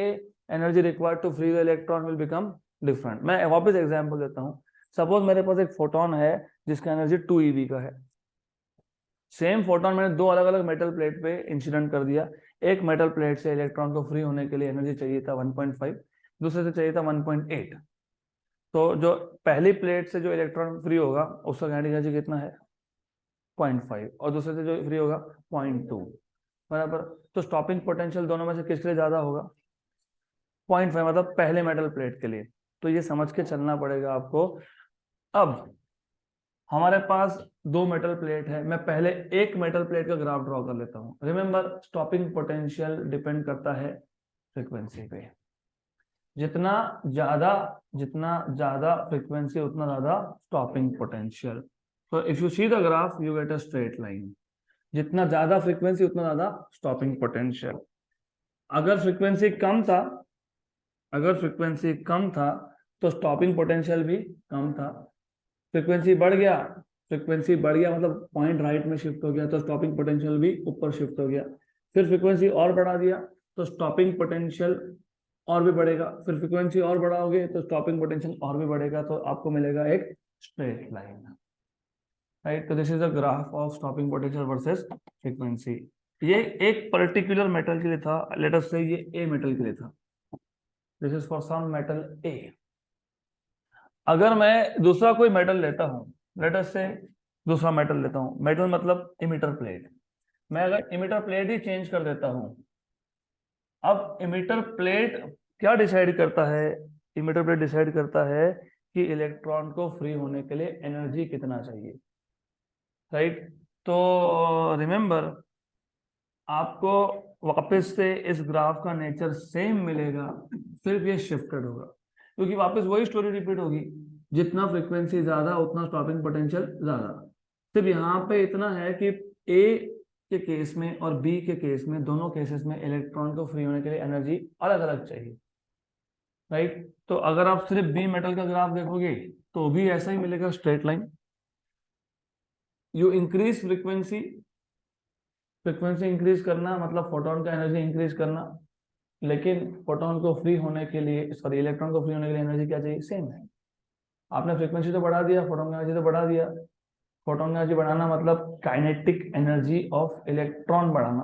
energy required to free the electron will become different. मैं वापस एग्जांपल देता हूँ. सपोज मेरे पास एक फोटोन है जिसका एनर्जी 2 eV का है. सेम फोटोन मैंने दो अलग अलग मेटल प्लेट पे इंसिडेंट कर दिया. एक मेटल प्लेट से इलेक्ट्रॉन को फ्री होने के लिए एनर्जी चाहिए था 1.5, दूसरे से चाहिए था 1.8. तो जो पहली प्लेट से जो इलेक्ट्रॉन फ्री होगा उसका काइनेटिक एनर्जी कितना है, 0.5, और दूसरे से जो फ्री होगा 0.2, बराबर. तो स्टॉपिंग पोटेंशियल दोनों में से किसके लिए ज्यादा होगा, 0.5, मतलब पहले मेटल प्लेट के लिए. तो ये समझ के चलना पड़ेगा आपको. अब हमारे पास दो मेटल प्लेट है, मैं पहले एक मेटल प्लेट का ग्राफ ड्रॉ कर लेता हूं. रिमेंबर, स्टॉपिंग पोटेंशियल डिपेंड करता है फ्रीक्वेंसी पे. जितना ज्यादा फ्रीक्वेंसी उतना ज्यादा स्टॉपिंग पोटेंशियल. तो if you see the graph you get a straight line. जितना ज्यादा फ्रीक्वेंसी उतना ज्यादा स्टॉपिंग पोटेंशियल. अगर फ्रीक्वेंसी कम था तो स्टॉपिंग पोटेंशियल भी कम था. फ्रीक्वेंसी बढ़ गया मतलब पॉइंट राइट में शिफ्ट हो गया तो स्टॉपिंग पोटेंशियल भी ऊपर शिफ्ट हो गया. फिर फ्रीक्वेंसी और बढ़ा दिया तो स्टॉपिंग पोटेंशियल और भी बढ़ेगा. फिर फ्रीक्वेंसी और बढ़ाओगे तो स्टॉपिंग पोटेंशियल और भी बढ़ेगा. तो आपको मिलेगा एक स्ट्रेट लाइन, राइट. तो this is the graph of stopping potential versus frequency. ये एक पर्टिकुलर मेटल के लिए था, लेट अस से ये ए मेटल के लिए था. This is for some metal A. अगर मैं दूसरा कोई मेटल लेता हूं, लेट अस से दूसरा मेटल लेता हूं, मेटल मतलब इमिटर प्लेट. मैं अगर इमिटर प्लेट ही चेंज कर देता हूं, अब इमिटर प्लेट क्या डिसाइड करता है, इमिटर प्लेट डिसाइड करता है कि इलेक्ट्रॉन को फ्री होने के लिए एनर्जी कितना चाहिए, राइट. तो रिमेंबर, आपको वापस से इस ग्राफ का नेचर सेम मिलेगा, सिर्फ ये शिफ्टेड होगा, क्योंकि वापस वही स्टोरी रिपीट होगी. जितना फ्रीक्वेंसी ज्यादा उतना स्टॉपिंग पोटेंशियल ज्यादा. सिर्फ यहाँ पे इतना है कि ए के केस में और बी के केस में, दोनों केसेस में इलेक्ट्रॉन को फ्री होने के लिए एनर्जी अलग अलग चाहिए, राइट. तो अगर आप सिर्फ बी मेटल का ग्राफ देखोगे तो भी ऐसा ही मिलेगा, straight line. You increase frequency increase करना मतलब फोटोन का एनर्जी इंक्रीज करना, लेकिन फोटोन को फ्री होने के लिए, सॉरी, इलेक्ट्रॉन को फ्री होने के लिए एनर्जी क्या चाहिए, सेम है. आपने फ्रीक्वेंसी तो बढ़ा दिया, फोटोन की एनर्जी तो बढ़ा दिया. फोटोन की एनर्जी बढ़ाना मतलब काइनेटिक एनर्जी ऑफ इलेक्ट्रॉन बढ़ाना.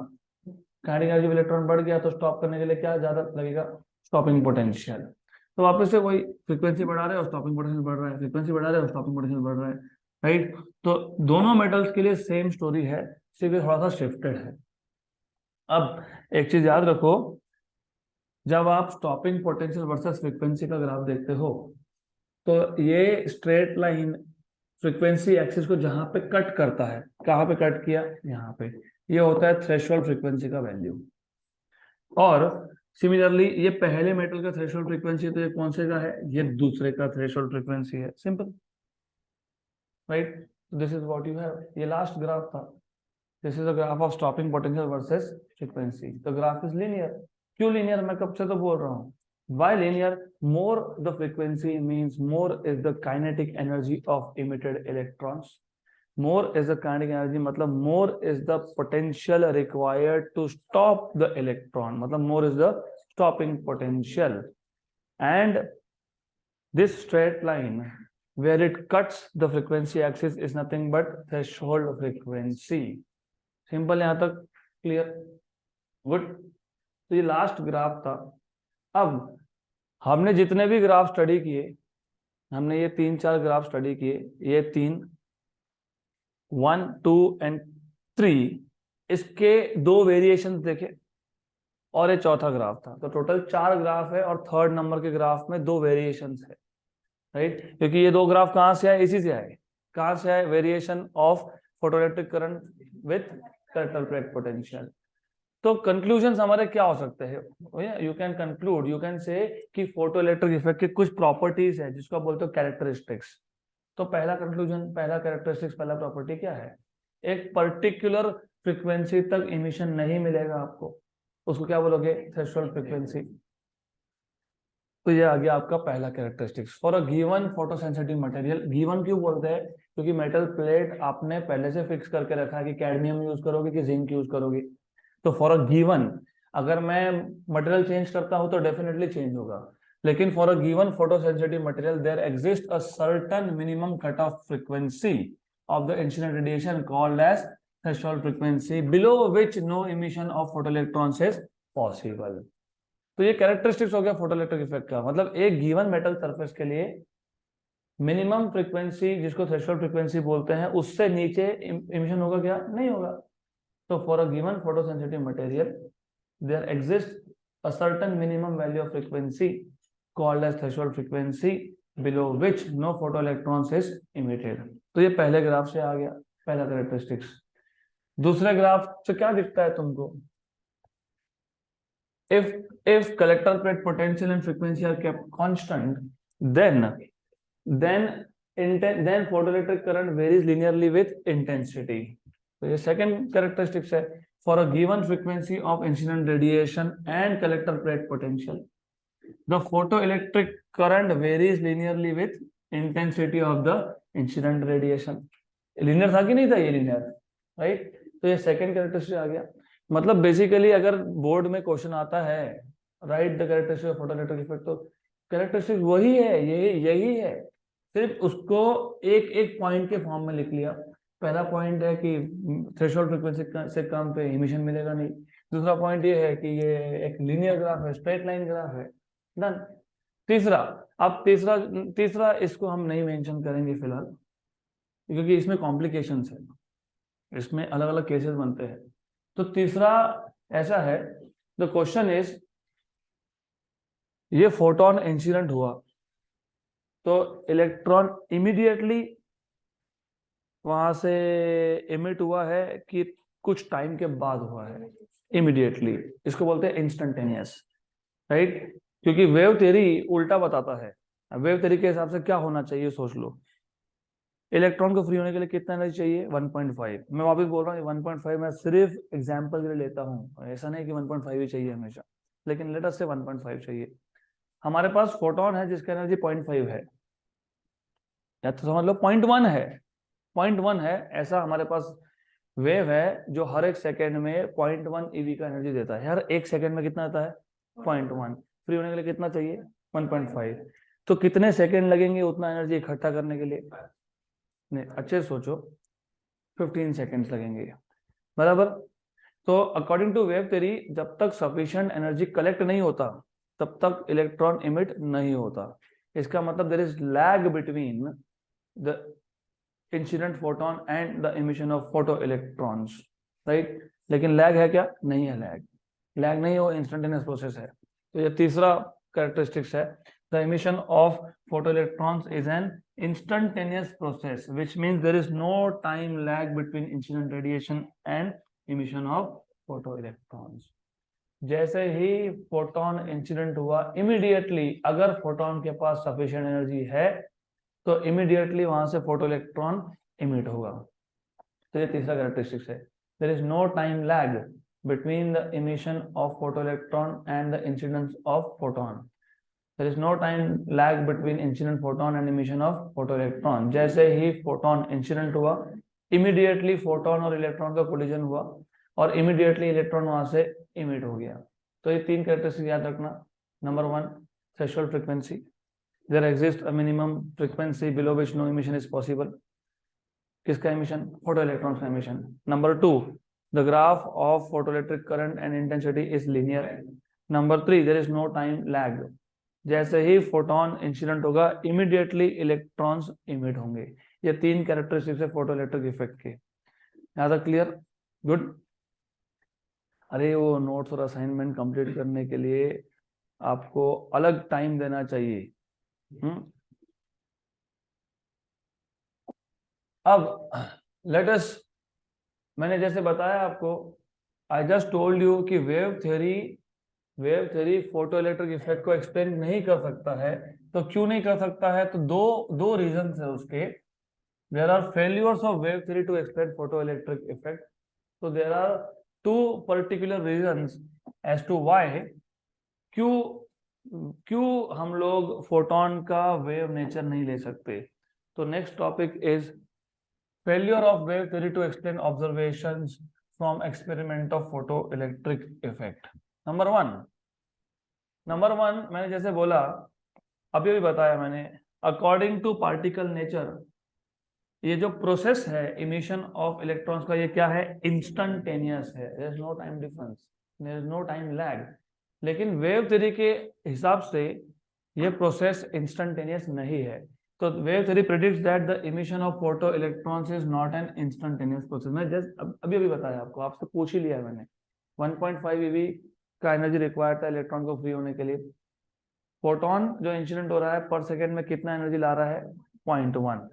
काइनेटिक एनर्जी ऑफ इलेक्ट्रॉन बढ़ गया तो स्टॉप करने के लिए क्या ज्यादा लगेगा, स्टॉपिंग पोटेंशियल. तो वापस से वही फ्रीक्वेंसी बढ़ा रहे हो, स्टॉपिंग पोटेंशियल बढ़ रहा है, फ्रीक्वेंसी बढ़ा रहे हो, स्टॉपिंग पोटेंशियल बढ़ रहा है. राइट। तो दोनों मेटल्स के लिए सेम स्टोरी है, सिर्फ ये थोड़ा सा शिफ्टेड है। अब एक चीज याद रखो, जब आप स्टॉपिंग पोटेंशियल वर्सेस फ्रीक्वेंसी का ग्राफ देखते हो, तो ये स्ट्रेट लाइन फ्रीक्वेंसी एक्सिस को जहां पे कट करता है, कहाँ पे कट किया, यहाँ पे, ये होता है थ्रेशोल्ड फ्रीक्वेंसी का वैल्यू। और सिमिलरली ये पहले मेटल का थ्रेशोल्ड फ्रीक्वेंसी है, तो ये कौन से का है, ये दूसरे का थ्रेशोल्ड फ्रीक्वेंसी है, simple, right. This is what you have, ये लास्ट ग्राफ था। This is a graph of stopping potential versus frequency. The graph is linear. क्यों लीनियर, मैं कब से तो बोल रहा हूँ। Why linear? More the frequency means more is the kinetic energy of emitted electrons. More is the kinetic energy मतलब more is the potential required to stop the electron, मतलब more is the stopping potential. And this straight line where it cuts the frequency axis is nothing but threshold frequency. Simple, यहाँ तक clear, good. तो ये last graph था। अब हमने जितने भी ग्राफ स्टडी किए, हमने ये 3-4 ग्राफ स्टडी किए, ये 3, 1, 2 एंड 3, इसके 2 वेरिएशंस देखे, और ये चौथा ग्राफ था। तो टोटल 4 ग्राफ है, और थर्ड नंबर के ग्राफ में 2 वेरिएशंस है, राइट। क्योंकि ये 2 ग्राफ कहाँ से आए, इसी से आए। कहाँ से आए, variation of photoelectric current with collector plate potential. तो कंक्लूजन हमारे क्या हो सकते हैं, you can conclude, you can say कि फोटोइलेक्ट्रिक इफेक्ट की कुछ प्रॉपर्टीज है जिसको आप बोलते हो कैरेक्टरिस्टिक्स। तो पहला कंक्लूजन, पहला कैरेक्टरिस्टिक्स, पहला प्रॉपर्टी क्या है, एक पर्टिकुलर फ्रीक्वेंसी तक इमिशन नहीं मिलेगा आपको, उसको क्या बोलोगे, थ्रेशोल्ड फ्रीक्वेंसी। तो ये आ गया आपका पहला characteristics for a given photosensitive material. Given क्यों बोलते हैं, क्योंकि मेटल प्लेट आपने पहले से फिक्स करके रखा है कि कैडमियम यूज करोगे कि जिंक यूज करोगे। तो फॉर अ गिवन, अगर मैं मटेरियल चेंज करता हूं तो डेफिनेटली चेंज होगा, लेकिन for a given photosensitive material there exist a certain minimum cut off frequency of the incident radiation called as threshold frequency below which no emission of photoelectrons is possible. तो ये characteristics हो गया photoelectric effect का, मतलब एक given metal surface के लिए minimum frequency जिसको थ्रेशोल्ड फ्रीक्वेंसी बोलते हैं, उससे नीचे इमिशन होगा क्या, नहीं होगा। So for a given photosensitive material, there exists a certain minimum value of frequency called as threshold frequency below which no photoelectrons is emitted. तो ये पहले ग्राफ से आ गया, पहला कैरेक्टरिस्टिक्स। दूसरे ग्राफ से क्या दिखता है तुमको, if collector plate potential and frequency are kept constant, then then photoelectric current varies linearly with intensity. तो ये सेकंड कैरेक्टरिस्टिक्स है, for a given frequency of incident radiation and collector plate potential the photoelectric current varies linearly with intensity of the incident radiation. Linear था कि नहीं था, ये linear, right. तो ये सेकंड कैरेक्टरिस्टिक आ गया। मतलब बेसिकली अगर बोर्ड में क्वेश्चन आता है, right the characteristic of photoelectric effect, तो कैरेक्टरिस्टिक वही है, यही है, सिर्फ उसको एक एक पॉइंट के फॉर्म में लिख लिया। पहला पॉइंट है कि थ्रेशोल्ड फ्रीक्वेंसी से कम पे इमिशन मिलेगा नहीं। दूसरा पॉइंट ये है कि ये एक लीनियर ग्राफ है, स्ट्रेट लाइन ग्राफ है, डन। तीसरा, अब तीसरा इसको हम नहीं मेंशन करेंगे फिलहाल, क्योंकि इसमें कॉम्प्लिकेशंस है, इसमें अलग अलग केसेस बनते हैं। तो तीसरा ऐसा है, द क्वेश्चन इज, ये फोटोन इंसिडेंट हुआ तो इलेक्ट्रॉन इमीडिएटली वहां से इमिट हुआ है कि कुछ टाइम के बाद हुआ है, इमीडिएटली, इसको बोलते हैं इंस्टेंटेनियस, राइट। क्योंकि वेव थ्योरी उल्टा बताता है। वेव थ्योरी के हिसाब से क्या होना चाहिए सोच लो, इलेक्ट्रॉन को फ्री होने के लिए कितना एनर्जी चाहिए, 1.5। मैं वापस बोल रहा हूँ 1.5 मैं सिर्फ एग्जांपल के लिए लेता हूँ, ऐसा नहीं कि 1.5 ही चाहिए हमेशा, लेकिन लेट अस से 1.5 चाहिए। हमारे पास फोटोन है जिसका एनर्जी 0.5 है, या तो समझ लो 0.1 है, 0.1 है, ऐसा हमारे पास वेव है जो हर एक सेकेंड में 0.1 ईवी का एनर्जी देता है। हर एक सेकेंड में कितना आता है, 0.1। फ्री होने के लिए कितना चाहिए, 1.5। तो कितने सेकेंड लगेंगे उतना एनर्जी इकट्ठा करने के लिए, नहीं अच्छे सोचो, 15 सेकेंड्स लगेंगे, बराबर। तो अकॉर्डिंग टू वेव थ्योरी, जब तक सफिशिएंट एनर्जी कलेक्ट नहीं होता तब तक इलेक्ट्रॉन इमिट नहीं होता। इसका मतलब there is lag between the incident photon and the emission of photo electrons, right. लेकिन लैग है क्या? नहीं है लैग, लैग नहीं है, वो इंस्टेंटेनियस प्रोसेस है। तो ये तीसरा कैरेक्टरिस्टिक्स है, the emission of photo electrons is an instantaneous process, which means there is no time lag between incident radiation and emission of photoelectrons। जैसे ही फोटोन इंसिडेंट हुआ, इमीडिएटली अगर फोटोन के पास सफिशिएंट एनर्जी है तो इमीडिएटली वहां से फोटो इलेक्ट्रॉन इमिट होगा। तो ये तीसरा कैरेक्टरिस्टिक्स है, there is no time lag between the emission of photo electron and the incidence of photon. There is no time lag between incident photon and emission of photoelectron। जैसे ही photon incident हुआ, immediately photon और electron का collision हुआ और immediately electron वहां से emit हो गया। तो ये तीन कैरेक्टरिस्टिक याद रखना। Number 1, threshold frequency, there exist a minimum frequency below which no emission is possible. किसका इमिशन? फोटो इलेक्ट्रॉन का emission. Number 2, the graph of photoelectric current and intensity is linear. Number 3, there is no time lag, जैसे ही photon incident होगा immediately electrons emit होंगे। ये तीन characteristics है photo electric effect के। यहाँ तक क्लियर? गुड। अरे वो नोट्स और असाइनमेंट कंप्लीट करने के लिए आपको अलग टाइम देना चाहिए। अब लेट अस, मैंने जैसे बताया आपको, आई जस्ट टोल्ड यू कि wave theory photo electric effect को एक्सप्लेन नहीं कर सकता है। तो क्यों नहीं कर सकता है? तो दो रीजंस है उसके। There are failures of wave theory to explain photo electric effect. तो there are two particular reasons as to why, क्यों हम लोग फोटोन का वेव नेचर नहीं ले सकते। तो next topic is failure of wave theory to explain observations from experiment of photo electric effect. Number one मैंने जैसे बोला, अभी भी बताया मैंने, अकॉर्डिंग टू पार्टिकल नेचर, ये जो प्रोसेस है इमिशन ऑफ इलेक्ट्रॉन्स का, ये क्या है? इंस्टेंटेनियस है। There is no time difference, there is no time lag. लेकिन वेव थ्योरी के हिसाब से ये प्रोसेस इंस्टेंटेनियस नहीं है। तो wave theory predicts that the emission of photo electrons is not an instantaneous process. मैं जस्ट अभी बताया आपको, आपसे पूछ ही लिया है मैंने। 1.5 eV का एनर्जी रिक्वायर्ड था इलेक्ट्रॉन को फ्री होने के लिए। फोटोन जो इंसिडेंट हो रहा है पर सेकेंड में कितना एनर्जी ला रहा है? 0.1।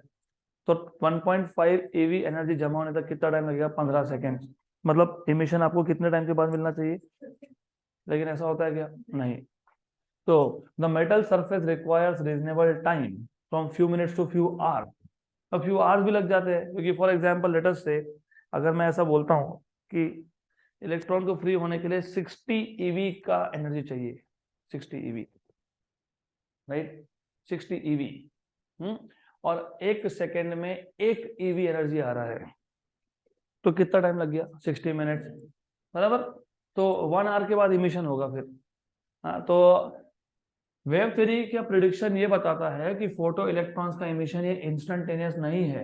तो 1.5 eV एनर्जी जमा होने तक कितना टाइम लगेगा? 15 सेकेंड। मतलब इमिशन आपको कितने टाइम के बाद मिलना चाहिए? लेकिन ऐसा होता है क्या? नहीं। तो the metal surface requires reasonable time from few minutes to few hours. अब फ्यू आवर्स भी लग जाते हैं, क्योंकि फॉर एग्जांपल लेट अस से, अगर मैं ऐसा बोलता हूँ कि इलेक्ट्रॉन को फ्री होने के लिए 60 eV का एनर्जी चाहिए, 60 eV, राइट, 60 eV। और एक सेकेंड में 1 eV एनर्जी आ रहा है, तो कितना टाइम लग गया? 60 मिनट, बराबर। तो 1 आवर के बाद इमिशन होगा फिर। हाँ, तो वेव थ्योरी का प्रिडिक्शन ये बताता है कि फोटो इलेक्ट्रॉन्स का इमिशन ये इंस्टेंटेनियस नहीं है।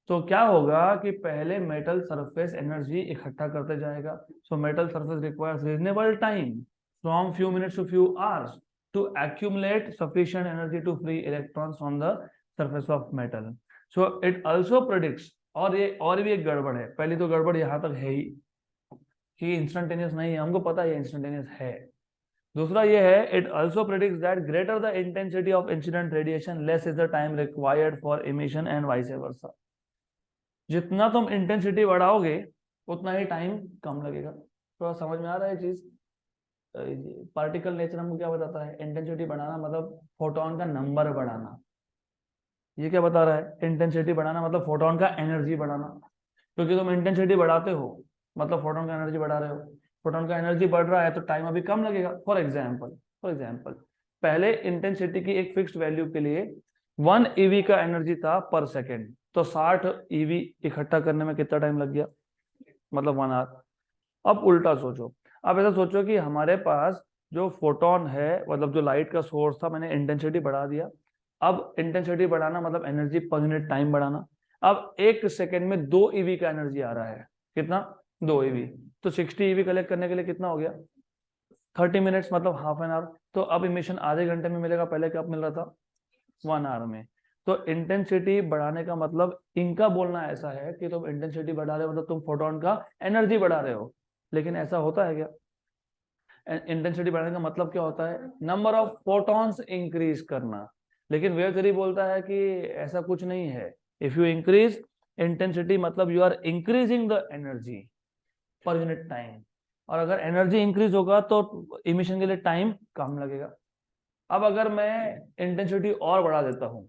तो क्या होगा कि पहले मेटल सरफेस एनर्जी इकट्ठा करते जाएगा। So metal surface requires reasonable time from few minutes to few hours to accumulate sufficient energy to free electrons from the surface of metal। So it also predicts, और भी एक गड़बड़ है। पहली तो गड़बड़ यहाँ तक है ही कि इंस्टेंटेनियस नहीं है, हमको पता है इंस्टेंटेनियस है। दूसरा ये है, it also predicts that greater the intensity of incident radiation less is the time required for emission and vice versa. जितना तुम इंटेंसिटी बढ़ाओगे उतना ही टाइम कम लगेगा। थोड़ा समझ में आ रहा है चीज? पार्टिकल नेचर हमको क्या बताता है? इंटेंसिटी बढ़ाना मतलब फोटोन का नंबर बढ़ाना। ये क्या बता रहा है? इंटेंसिटी बढ़ाना मतलब फोटोन का एनर्जी बढ़ाना। क्योंकि तुम इंटेंसिटी बढ़ाते हो मतलब फोटोन का एनर्जी बढ़ा रहे हो। फोटोन का एनर्जी बढ़ रहा है तो टाइम अभी कम लगेगा। फॉर एग्जाम्पल पहले इंटेंसिटी की एक फिक्स्ड वैल्यू के लिए 1 eV का एनर्जी था पर सेकेंड, तो 60 eV इकट्ठा करने में कितना टाइम लग गया? मतलब 1 आवर। अब उल्टा सोचो, अब ऐसा सोचो कि हमारे पास जो फोटोन है, मतलब जो लाइट का सोर्स था, मैंने इंटेंसिटी बढ़ा दिया। अब इंटेंसिटी बढ़ाना मतलब एनर्जी पर यूनिट टाइम बढ़ाना। अब 1 सेकेंड में 2 eV का एनर्जी आ रहा है। कितना? 2 eV। तो 60 eV कलेक्ट करने के लिए कितना हो गया? 30 मिनट्स, मतलब हाफ एन आवर। तो अब इमिशन आधे घंटे में मिलेगा, पहले कब मिल रहा था? 1 आवर में। तो इंटेंसिटी बढ़ाने का मतलब इनका बोलना ऐसा है कि तुम इंटेंसिटी बढ़ा रहे हो मतलब तुम फोटोन का एनर्जी बढ़ा रहे हो, लेकिन ऐसा होता है क्या? इंटेंसिटी बढ़ाने का मतलब क्या होता है? नंबर ऑफ फोटॉन्स इंक्रीज करना। लेकिन वेव थ्योरी बोलता है कि ऐसा कुछ नहीं है। इफ यू इंक्रीज इंटेंसिटी मतलब you are increasing the energy per unit time, और अगर एनर्जी इंक्रीज होगा तो इमिशन के लिए टाइम कम लगेगा। अब अगर मैं इंटेंसिटी और बढ़ा देता हूं,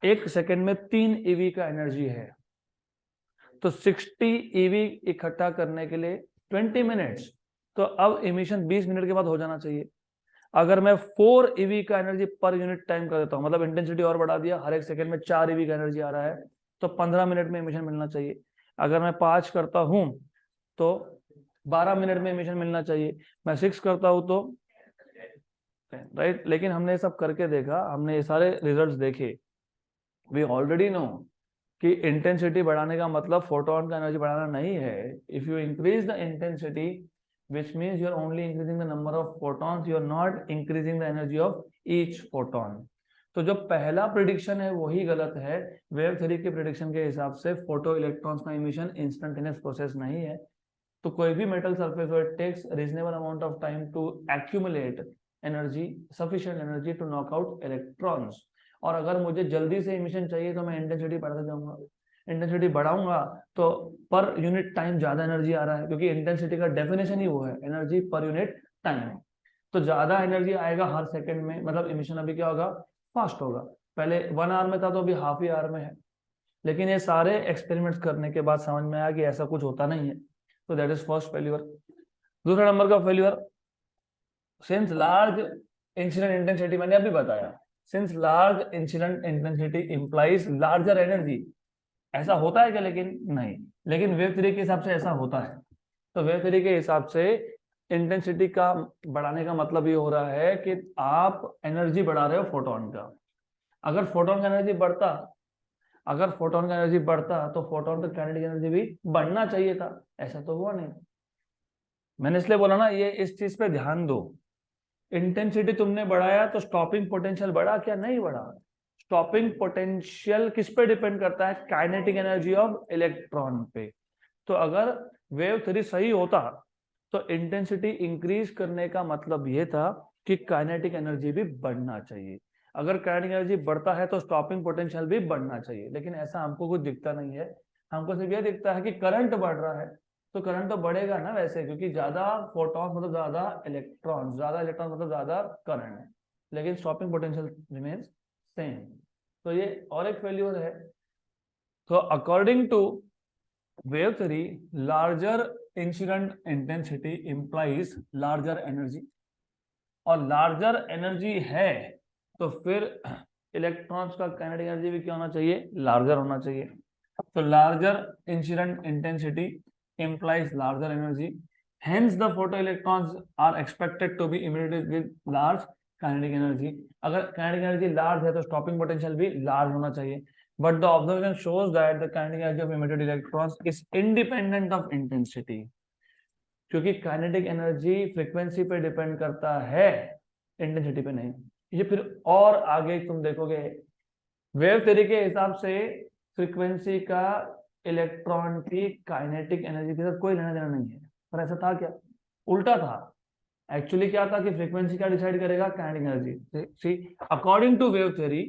1 सेकेंड में 3 EV का एनर्जी है, तो 60 EV इकट्ठा करने के लिए 20 मिनट्स, तो अब इमिशन 20 मिनट के बाद हो जाना चाहिए। अगर मैं 4 EV का एनर्जी पर यूनिट टाइम कर देता हूं, मतलब इंटेंसिटी और बढ़ा दिया, हर 1 सेकेंड में 4 EV का एनर्जी आ रहा है, तो 15 मिनट में इमिशन मिलना चाहिए। अगर मैं 5 करता हूं तो 12 मिनट में इमिशन मिलना चाहिए। मैं 6 करता हूं तो राइट। लेकिन हमने ये सब करके देखा, हमने ये सारे रिजल्ट्स देखे। वी ऑलरेडी नो कि इंटेंसिटी बढ़ाने का मतलब फोटोन का एनर्जी बढ़ाना नहीं है। If you increase the intensity which means you are only increasing the number of photons, you are not increasing the energy of each photon. तो जो पहला प्रिडिक्शन है वही गलत है। वेव थ्योरी के प्रिडिक्शन के हिसाब से फोटो इलेक्ट्रॉन्स का इमिशन इंस्टेंटेनियस प्रोसेस नहीं है। तो कोई भी मेटल सरफेस हो, it takes reasonable amount of time to accumulate energy, sufficient energy to knock out electrons. और अगर मुझे जल्दी से इमिशन चाहिए तो मैं इंटेंसिटी बढ़ाता जाऊंगा। इंटेंसिटी बढ़ाऊंगा तो पर यूनिट टाइम ज्यादा एनर्जी आ रहा है, क्योंकि इंटेंसिटी का डेफिनेशन ही वो है, एनर्जी पर यूनिट टाइम। तो ज्यादा एनर्जी आएगा हर सेकंड में, मतलब इमिशन अभी क्या होगा? फास्ट होगा। पहले 1 आवर में था तो अभी हाफ ही आवर में है। लेकिन ये सारे एक्सपेरिमेंट्स करने के बाद समझ में आया कि ऐसा कुछ होता नहीं है। तो दैट इज फर्स्ट फेल्यूर। दूसरा नंबर का failure, since large incident intensity, मैंने अभी बताया, since large incident intensity implies larger energy. ऐसा होता है क्या? लेकिन नहीं। लेकिन वेव थ्योरी के हिसाब से ऐसा होता है। तो वेव थ्योरी के हिसाब से इंटेंसिटी का बढ़ाने का मतलब ये हो रहा है कि आप एनर्जी बढ़ा रहे हो फोटोन का। अगर फोटोन का एनर्जी बढ़ता, अगर फोटोन का एनर्जी बढ़ता तो फोटोन का काइनेटिक एनर्जी भी बढ़ना चाहिए था। ऐसा तो हुआ नहीं। मैंने इसलिए बोला ना, ये इस चीज पे ध्यान दो। इंटेंसिटी तुमने बढ़ाया तो स्टॉपिंग पोटेंशियल बढ़ा क्या? नहीं बढ़ा। स्टॉपिंग पोटेंशियल किस पे डिपेंड करता है? काइनेटिक एनर्जी ऑफ इलेक्ट्रॉन पे। तो अगर वेव थ्योरी सही होता तो इंटेंसिटी इंक्रीज करने का मतलब ये था कि काइनेटिक एनर्जी भी बढ़ना चाहिए। अगर काइनेटिक एनर्जी बढ़ता है तो स्टॉपिंग पोटेंशियल भी बढ़ना चाहिए। लेकिन ऐसा हमको कुछ दिखता नहीं है। हमको सिर्फ ये दिखता है कि करंट बढ़ रहा है। तो करंट तो बढ़ेगा ना वैसे, क्योंकि ज्यादा फोटॉन मतलब ज्यादा इलेक्ट्रॉन मतलब ज्यादा करंट। लेकिन स्टॉपिंग पोटेंशियल रिमेन्स सेम। तो ये और एक फेल्यूर है। तो according to wave theory, larger incident intensity implies larger energy, और लार्जर एनर्जी है तो फिर इलेक्ट्रॉन्स का काइनेटिक एनर्जी भी क्या होना चाहिए? लार्जर होना चाहिए। तो larger incident intensity implies larger energy, hence the photoelectrons are expected to be emitted with large kinetic energy. अगर kinetic energy large है तो stopping potential भी large होना चाहिए। But the observation shows that the kinetic energy of emitted electrons is independent of intensity. क्योंकि kinetic energy frequency पे depend करता है, इंटेंसिटी पे नहीं। ये फिर और आगे तुम देखोगे, वेव थ्योरी के हिसाब से फ्रीक्वेंसी का इलेक्ट्रॉन की काइनेटिक एनर्जी के साथ कोई लेना देना नहीं है। पर ऐसा था क्या? उल्टा था। एक्चुअली क्या था कि फ्रीक्वेंसी क्या डिसाइड करेगा? Kinetic energy. See, according to wave theory,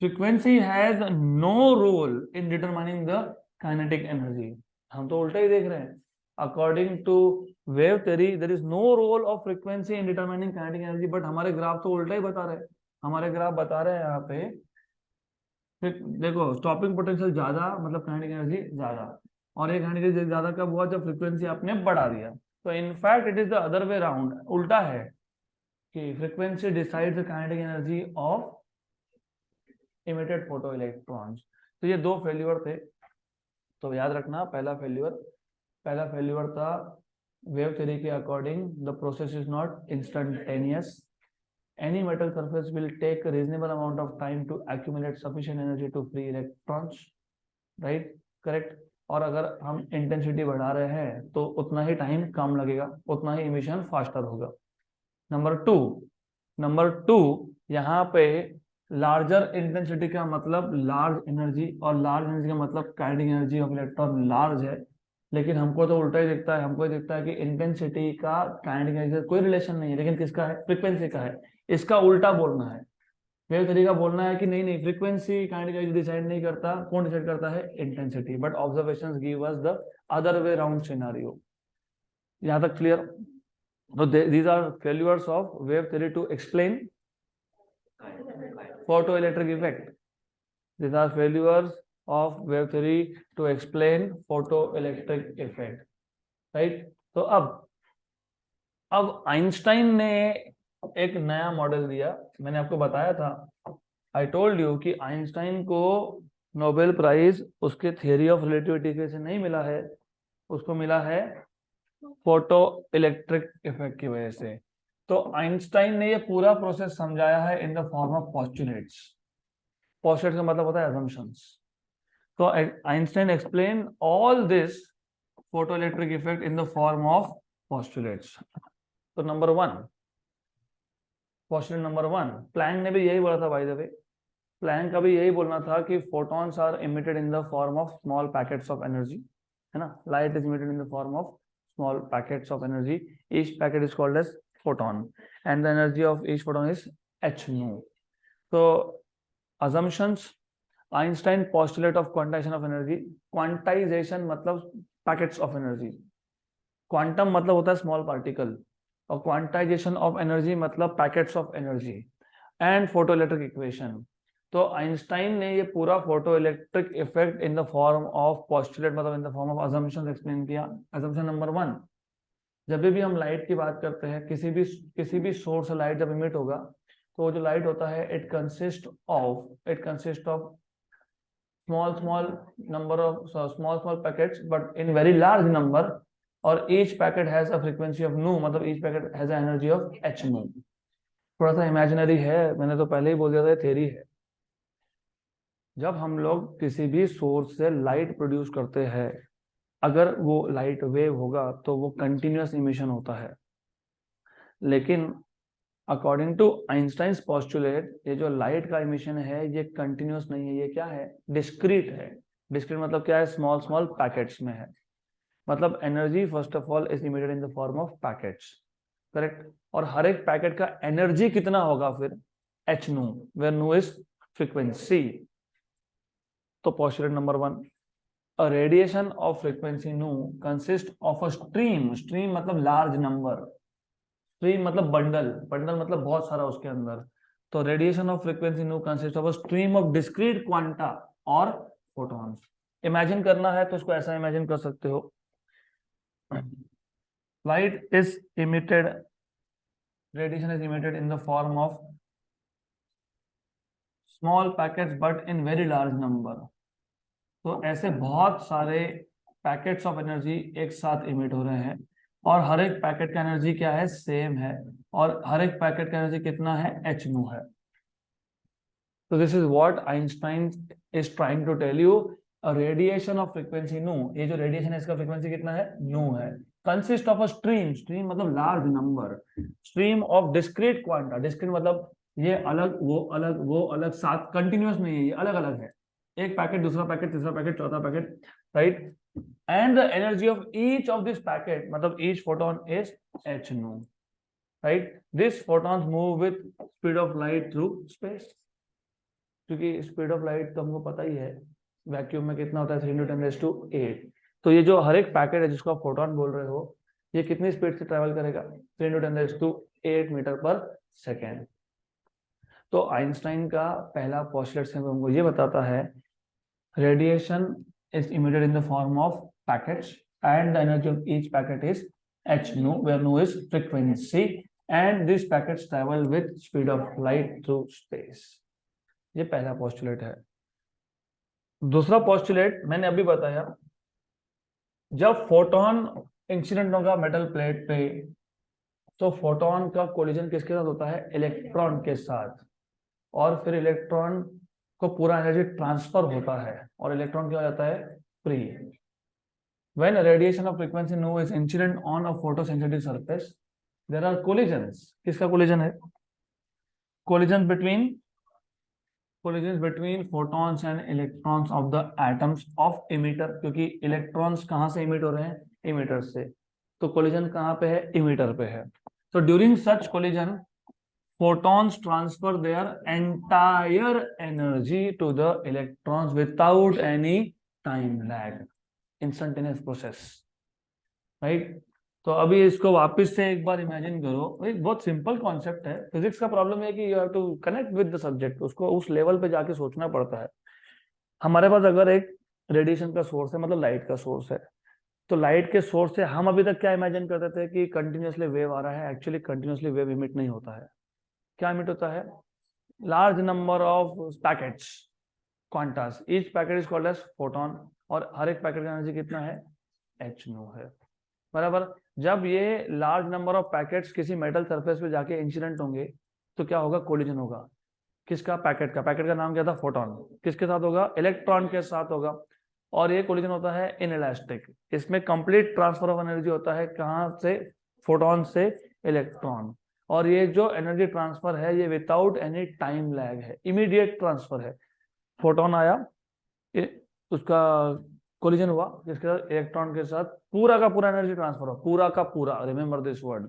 frequency has no role in determining the kinetic energy. हम तो उल्टा ही देख रहे हैं। According to wave theory there is no role of frequency in determining kinetic energy, but हमारे graph तो उल्टा ही बता रहे हैं। हमारे ग्राफ बता रहे हैं यहाँ पे, देखो स्टॉपिंग पोटेंशियल ज्यादा मतलब काइनेटिक एनर्जी ज्यादा, और एक काइनेटिक एनर्जी ज्यादा कब हुआ? जब फ्रीक्वेंसी आपने बढ़ा दिया। तो in fact it is the other way round, उल्टा है कि frequency decides the kinetic energy of emitted photo electrons. तो ये दो फेल्यूर थे, तो याद रखना। पहला फेल्यूर था वेव थ्योरी के according the process is not instantaneous, any metal surface will take a reasonable amount of time to accumulate sufficient energy to free electrons, right? Correct. और अगर हम इंटेंसिटी बढ़ा रहे हैं तो उतना ही टाइम कम लगेगा, उतना ही इमिशन फास्टर होगा। नंबर टू, यहाँ पे लार्जर इंटेंसिटी का मतलब लार्ज एनर्जी, और लार्ज एनर्जी का मतलब kinetic energy of electron large है। लेकिन हमको तो उल्टा ही दिखता है, हमको ये दिखता है कि इंटेंसिटी का काइनेटिक एनर्जी से कोई रिलेशन नहीं है, लेकिन किसका है, फ्रीक्वेंसी का है। इसका उल्टा बोलना है, मेरा तरीका बोलना है कि नहीं नहीं, फ्रीक्वेंसी काइनेटिक एनर्जी डिसाइड नहीं करता, कौन डिसाइड करता है, intensity. But observations give us the other way round scenario. यहाँ तक क्लियर? तो these are failures of wave theory to explain photoelectric effect. These are failures of wave theory to explain photoelectric effect, right? तो अब Einstein ने एक नया model दिया। मैंने आपको बताया था, आई टोल्ड यू कि आइंस्टाइन को नोबेल प्राइज उसके थियरी ऑफ रिलेटिविटी से नहीं मिला है, उसको मिला है फोटो इलेक्ट्रिक इफेक्ट की वजह से। तो आइंस्टाइन ने ये पूरा प्रोसेस समझाया है in the form of postulates. Postulates का मतलब होता है assumptions। तो Einstein explain all this photo electric effect in the form of postulates. तो number one, postulate number one, Planck ने भी यही बोला था बाय द वे। प्लैंक का भी यही बोलना था कि photons are emitted in the form of small packets of energy, है ना। Light is emitted in the form of small packets of energy. Each packet is called as photon, and the energy of each photon is h nu. So assumptions, Einstein postulate of quantization of energy. Quantization मतलब packets of energy, quantum मतलब होता है small particle, और quantization of energy मतलब packets of energy, and photoelectric equation। तो Einstein ने ये पूरा photo electric effect in the form of postulate मतलब in the form of assumptions explain किया। असम्पशन नंबर वन, जब भी हम लाइट की बात करते हैं, किसी भी सोर्स से लाइट जब इमिट होगा, तो वो जो लाइट होता है it consist of small number of small packets but in very large number, और each packet has a frequency of nu, मतलब each packet has a energy of h nu. थोड़ा सा इमेजिनरी है, मैंने तो पहले ही बोल दिया था, थ्योरी है। जब हम लोग किसी भी सोर्स से लाइट प्रोड्यूस करते हैं, अगर वो लाइट वेव होगा तो वो कंटिन्यूअस इमिशन होता है। लेकिन अकॉर्डिंग टू आइंस्टाइन्स पोस्टुलेट, ये जो लाइट का इमिशन है ये कंटिन्यूअस नहीं है, ये क्या है, डिस्क्रीट है। डिस्क्रीट मतलब क्या है, स्मॉल पैकेट्स में है। मतलब energy first of all is emitted in the form of packets, correct. और हर एक पैकेट का एनर्जी कितना होगा फिर, एच नू, वेयर नू इज फ्रीक्वेंसी। तो postulate number one, a radiation of frequency nu consists of a stream मतलब large number, stream मतलब बंडल मतलब बहुत सारा उसके अंदर। तो radiation of frequency nu consists of a stream of discrete quanta और photons। इमेजिन करना है तो इसको ऐसा इमेजिन कर सकते हो, light is emitted, radiation is emitted in the form of small packets but in very large number। तो ऐसे बहुत सारे पैकेट्स ऑफ एनर्जी एक साथ इमिट हो रहे हैं, और हर एक पैकेट का एनर्जी क्या है, सेम है, और हर एक पैकेट का एनर्जी कितना है, एच नू है। तो this is what Einstein is trying to tell you, radiation of frequency nu, ये जो रेडिएशन है इसका फ्रीक्वेंसी कितना है, नू है, कंसिस्ट ऑफ अ स्ट्रीम मतलब large number, stream of discrete quanta, discrete मतलब ये अलग वो अलग साथ कंटिन्यूअस नहीं है, ये अलग अलग है, एक पैकेट दूसरा पैकेट तीसरा पैकेट चौथा packet, right. And the energy of each of this packet मतलब ईच फोटोन इज एच नू, right. This photons move with speed of light through space, क्योंकि स्पीड ऑफ लाइट तो हमको पता ही है वैक्यूम में कितना होता है, 3×10⁸। तो ये जो हर एक पैकेट है जिसको आप फोटोन बोल रहे हो, ये कितनी स्पीड से ट्रेवल करेगा, 3×10⁸ मीटर पर सेकेंड। तो आइंस्टाइन का पहला पोस्टुलेट से हमको ये बताता है, radiation is emitted in the form of packets and the energy of each packet is h nu, where nu is frequency, and these packets travel with speed of light through space। ये पहला postulate है। दूसरा postulate मैंने अभी बताया, जब photon incident होगा metal plate पे, तो फोटोन का कोलिजन किसके साथ होता है, इलेक्ट्रॉन के साथ, और फिर इलेक्ट्रॉन को पूरा एनर्जी ट्रांसफर होता है और इलेक्ट्रॉन क्या हो जाता है, free. When radiation of frequency nu is incident on a photosensitive surface, there are collisions। किसका कोलिजन है, collisions between collision between photons and electrons of the atoms of emitter, क्योंकि इलेक्ट्रॉन्स कहाँ से इमिट हो रहे हैं, इमीटर से, तो कोलिजन कहाँ पे है, इमीटर पे है। तो during such collision photons transfer their entire energy to the electrons without any time lag, instantaneous process, right? तो अभी इसको वापस से एक बार इमेजिन करो, एक बहुत सिंपल कॉन्सेप्ट है, फिजिक्स का प्रॉब्लम है कि you have to connect with the subject, उसको उस लेवल पे जाके सोचना पड़ता है। हमारे पास अगर एक रेडिएशन का सोर्स है, मतलब लाइट का सोर्स है, तो लाइट के सोर्स से हम अभी तक क्या इमेजिन करते थे कि कंटिन्यूअसली वेव आ रहा है, एक्चुअली कंटिन्यूअसली वेव इमिट नहीं होता है। क्या इमिट होता है, large number of packets, quantas, each packet is called as photon, और हर एक पैकेट का एनर्जी कितना है, एच नो है, बराबर। जब ये लार्ज नंबर ऑफ पैकेट्स किसी मेटल सरफेस पे जाके इंसिडेंट होंगे तो क्या होगा, कोलिजन होगा। किसका, पैकेट का, पैकेट का नाम क्या था, फोटोन, किसके साथ होगा, इलेक्ट्रॉन के साथ होगा। और ये कोलिजन होता है इनइलास्टिक, इसमें कंप्लीट ट्रांसफर ऑफ एनर्जी होता है, कहाँ से, फोटोन से इलेक्ट्रॉन। और ये जो एनर्जी ट्रांसफर है ये विदाउट एनी टाइम लैग है, इमीडिएट ट्रांसफर है। फोटोन आया, उसका कोलिजन हुआ, जिसके साथ इलेक्ट्रॉन के साथ पूरा का पूरा एनर्जी ट्रांसफर हो, पूरा का पूरा, रिमेंबर दिस वर्ड।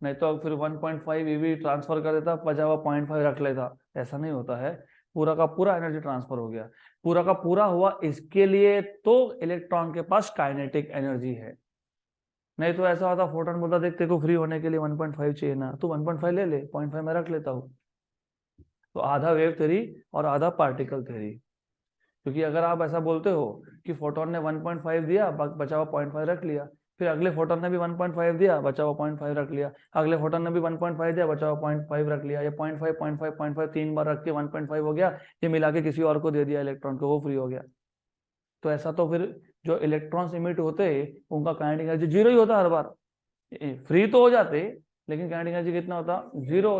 नहीं तो फिर 1.5 EV ट्रांसफर कर देता, बचा हुआ 0.5 रख लेता, ऐसा नहीं होता है। पूरा का पूरा एनर्जी ट्रांसफर हो गया, पूरा का पूरा हुआ, इसके लिए तो इलेक्ट्रॉन के पास काइनेटिक एनर्जी है। नहीं तो ऐसा होता, फोटोन बोलता देख तेरे को फ्री होने के लिए 1.5 चाहिए ना, तू 1.5 ले ले, 0.5 मैं रख लेता हूँ। तो आधा वेव तेरी और आधा पार्टिकल तेरी। क्योंकि अगर आप ऐसा बोलते हो कि फोटोन ने 1.5 दिया, बचा हुआ 0.5 रख लिया, फिर अगले फोटोन ने भी 1.5 दिया, बचा हुआ 0.5 रख लिया, अगले फोटोन ने भी 1.5 दिया, बचा हुआ 0.5 रख लिया, ये 0.5 0.5 0.5 3 बार रख के 1.5 हो गया, ये मिला के किसी और को दे दिया इलेक्ट्रॉन को, वो फ्री हो गया। तो ऐसा तो फिर जो इलेक्ट्रॉन्स इमिट होते उनका काइनेटिक एनर्जी जीरो ही होता हर बार, फ्री तो हो जाते लेकिन काइनेटिक एनर्जी कितना होता, जीरो।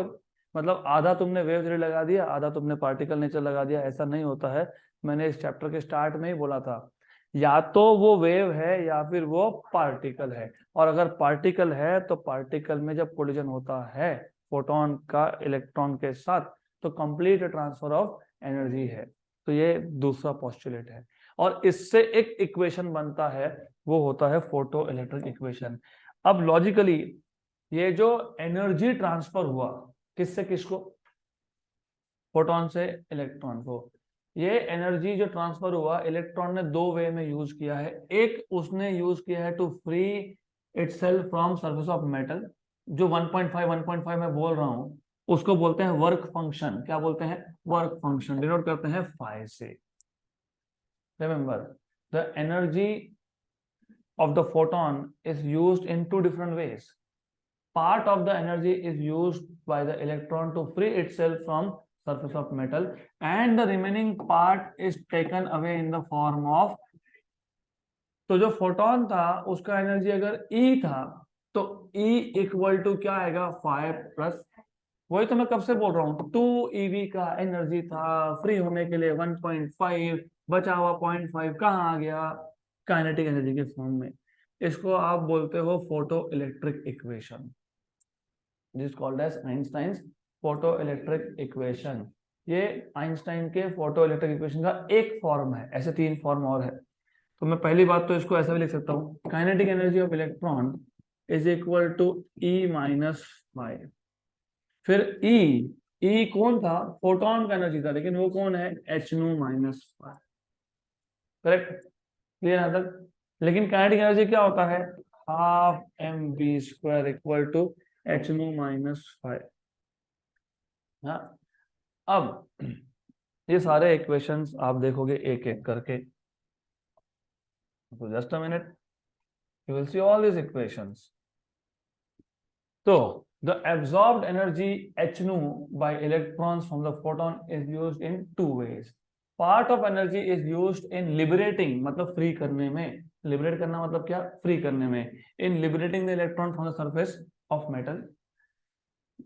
मतलब आधा तुमने वेव थ्योरी लगा दिया, आधा तुमने पार्टिकल नेचर लगा दिया, ऐसा नहीं होता है। मैंने इस चैप्टर के स्टार्ट में ही बोला था, या तो वो वेव है या फिर वो पार्टिकल है। और अगर पार्टिकल है तो पार्टिकल में जब कोलिजन होता है फोटोन का इलेक्ट्रॉन के साथ, तो कंप्लीट ट्रांसफर ऑफ एनर्जी है। तो ये दूसरा पोस्टुलेट है, और इससे एक इक्वेशन बनता है, वो होता है फोटो इलेक्ट्रिक इक्वेशन। अब लॉजिकली ये जो एनर्जी ट्रांसफर हुआ, किससे किसको, फोटोन से इलेक्ट्रॉन को, ये एनर्जी जो ट्रांसफर हुआ इलेक्ट्रॉन ने दो वे में यूज किया है। एक उसने यूज किया है to free itself from surface of metal, जो 1.5 मैं बोल रहा हूं उसको बोलते हैं वर्क फंक्शन। क्या बोलते हैं, वर्क फंक्शन, डिनोट करते हैं फाई से। Remember, the energy of the photon is used in two different ways. Part of the energy is used by the electron to free itself from surface of metal, and the remaining part is taken away in the form of, तो जो photon था उसका energy अगर E था तो E equal to क्या आएगा, 5 + वही तो मैं कब से बोल रहा हूँ, 2 EV का एनर्जी था, फ्री होने के लिए 1.5, बचा हुआ 0.5 कहाँ आ गया, काइनेटिक एनर्जी के फॉर्म में। इसको आप बोलते हो फोटो इलेक्ट्रिक इक्वेशन, जिस called as Einstein's photo electric equation. ये आइंस्टाइन के फोटो इलेक्ट्रिक इक्वेशन का एक फॉर्म है, ऐसे 3 फॉर्म और है। तो मैं पहली बात तो इसको ऐसा भी लिख सकता हूँ, kinetic energy of electron is equal to E-5। फिर ई कौन था, फोटोन का एनर्जी था, लेकिन वो कौन है, H-5। करेक्ट, क्लियर है तक। लेकिन काइनेटिक एनर्जी क्या होता है, 12mv² इक्वल टू H-5। हाँ, अब ये सारे इक्वेशंस आप देखोगे एक एक करके, तो just a minute, you will see all this equations. तो the absorbed energy h nu by electrons from the photon is used in two ways. Part of energy is used in liberating, मतलब free करने में, liberate करना मतलब क्या, free करने में, in liberating the electron from the surface of metal.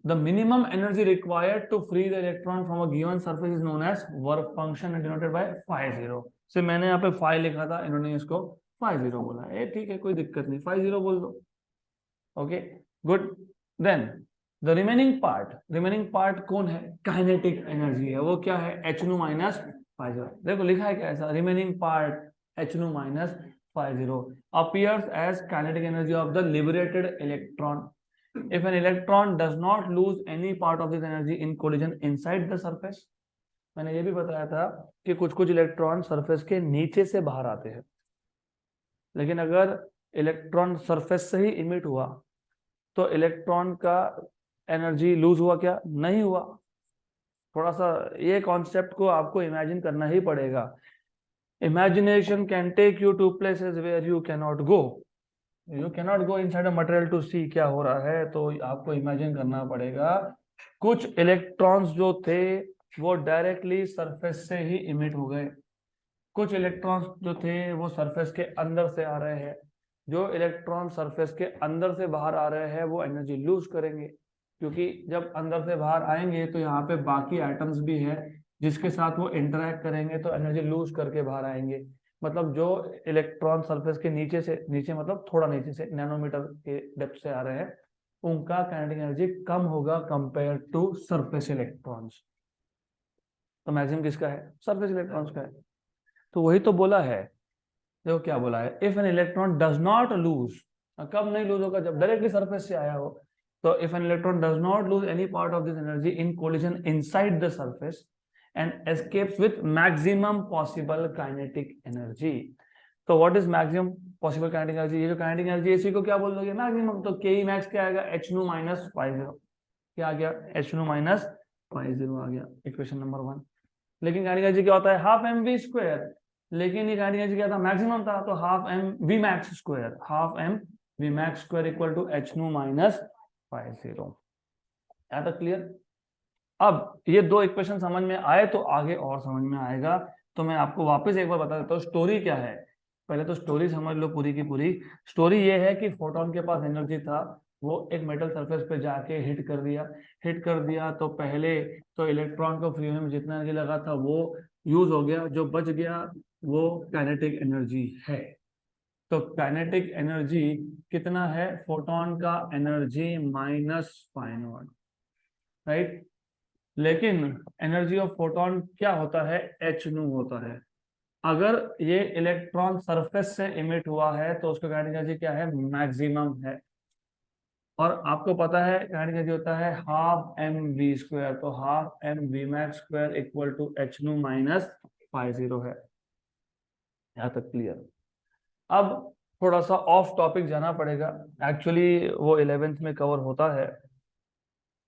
The minimum energy required to free the electron from a given surface is known as work function and denoted by phi0. से मैंने यहाँ पे phi लिखा था, इन्होंने इसको phi0 बोला, ये ठीक है, कोई दिक्कत नहीं, phi0 बोल दो। Okay good. Then the remaining part कौन है, काइनेटिक एनर्जी है, वो क्या है, H2 माइनस फाइव। देखो लिखा है क्या ऐसा, remaining part H2 minus 50 appears as kinetic energy of the liberated electron. If an electron does not lose any part of this energy in collision inside the surface, मैंने ये भी बताया था कि कुछ कुछ इलेक्ट्रॉन सरफेस के नीचे से बाहर आते हैं, लेकिन अगर इलेक्ट्रॉन सरफेस से ही इमिट हुआ तो इलेक्ट्रॉन का एनर्जी लूज हुआ क्या, नहीं हुआ। थोड़ा सा ये कॉन्सेप्ट को आपको इमेजिन करना ही पड़ेगा। Imagination can take you to places where you cannot go inside a material to see क्या हो रहा है, तो आपको इमेजिन करना पड़ेगा। कुछ इलेक्ट्रॉन्स जो थे वो डायरेक्टली सरफेस से ही इमिट हो गए, कुछ इलेक्ट्रॉन्स जो थे वो सरफेस के अंदर से आ रहे हैं। जो इलेक्ट्रॉन सरफेस के अंदर से बाहर आ रहे हैं वो एनर्जी लूज करेंगे, क्योंकि जब अंदर से बाहर आएंगे तो यहाँ पे बाकी एटम्स भी है जिसके साथ वो इंटरेक्ट करेंगे, तो एनर्जी लूज करके बाहर आएंगे। मतलब जो इलेक्ट्रॉन सरफेस के नीचे से, नीचे मतलब थोड़ा नीचे से, नैनोमीटर के डेप्थ से आ रहे हैं, उनका काइनेटिक एनर्जी कम होगा कंपेयर टू सरफेस इलेक्ट्रॉन्स। तो मैक्सिमम किसका है, सरफेस इलेक्ट्रॉन्स का है। तो वही तो बोला है, देखो क्या बोला है, if an electron does not loose, कब नहीं लूज होगा, जब डायरेक्टली सरफेस से आया हो। तो if an electron does not lose any part of this energy in collision inside the surface and escapes with maximum possible kinetic energy. तो what is maximum possible kinetic energy, ये जो kinetic energy है इसी को क्या बोल दोगे, maximum. तो के मैक्स क्या आएगा, H2 माइनस 50, क्या आ गया, H2 माइनस 50 आ गया, इक्वेशन नंबर 1। लेकिन काइनेटिक एनर्जी क्या होता है, हाफ एम वी स्क्वायर, लेकिन ये काइनेटिक एनर्जी क्या था, मैक्सिमम था, तो half M v max square, half M v max square equal to H2 minus 50। यहाँ तक क्लियर। अब ये दो इक्वेशन समझ में आए तो आगे और समझ में आएगा। तो मैं आपको वापस एक बार बता देता हूँ स्टोरी क्या है। पहले तो स्टोरी समझ लो पूरी की पूरी। स्टोरी ये है कि फोटोन के पास एनर्जी था, वो एक मेटल सरफेस पे जाके हिट कर दिया तो पहले तो इलेक्ट्रॉन को फ्री होने में जितना एनर्जी लगा था वो यूज हो गया, जो बच गया वो काइनेटिक एनर्जी है। तो काइनेटिक एनर्जी कितना है, फोटोन का एनर्जी माइनस फाइव, राइट। लेकिन एनर्जी ऑफ फोटोन क्या होता है, H nu होता है। अगर ये इलेक्ट्रॉन सरफेस से इमिट हुआ है तो उसका काइनेटिक एनर्जी क्या है, मैक्सिमम है। और आपको पता है काइनेटिक एनर्जी होता है हाफ एम वी स्क्वायर, तो half M v max square equal to H nu minus 50 है। यहाँ तक क्लियर। अब थोड़ा सा ऑफ टॉपिक जाना पड़ेगा, एक्चुअली वो 11th में कवर होता है।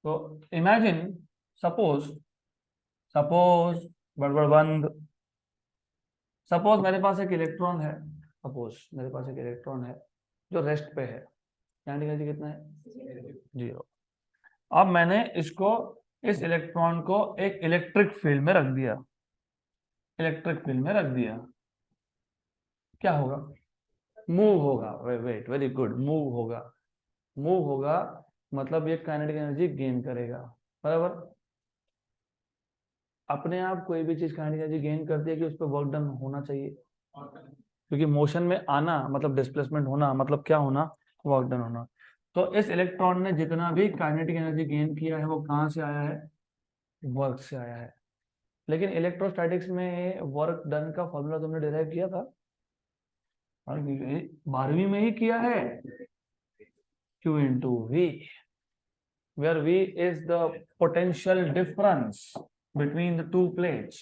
तो इमेजिन, सपोज सपोज बड़बड़ बंद, सपोज मेरे पास एक इलेक्ट्रॉन है, जो रेस्ट पे है, काइनेटिक एनर्जी कितना है, 0। अब मैंने इसको, इस इलेक्ट्रॉन को एक इलेक्ट्रिक फील्ड में रख दिया, क्या होगा, मूव होगा। वेट, वेरी गुड, मूव होगा, मतलब ये काइनेटिक एनर्जी गेन करेगा, बराबर। अपने आप कोई भी चीज काइनेटिक एनर्जी गेन करती है कि उस पर वर्क डन होना चाहिए, क्योंकि मोशन में आना मतलब डिस्प्लेसमेंट होना, मतलब क्या होना, वर्क डन होना। तो इस इलेक्ट्रॉन ने जितना भी काइनेटिक एनर्जी गेन किया है वो कहाँ से आया है, वर्क से आया है। लेकिन इलेक्ट्रोस्टैटिक्स में वर्क डन का फॉर्मूला तुमने डिराइव किया था, और 12वीं में ही किया है, Q into V, where V is the potential difference between the two plates।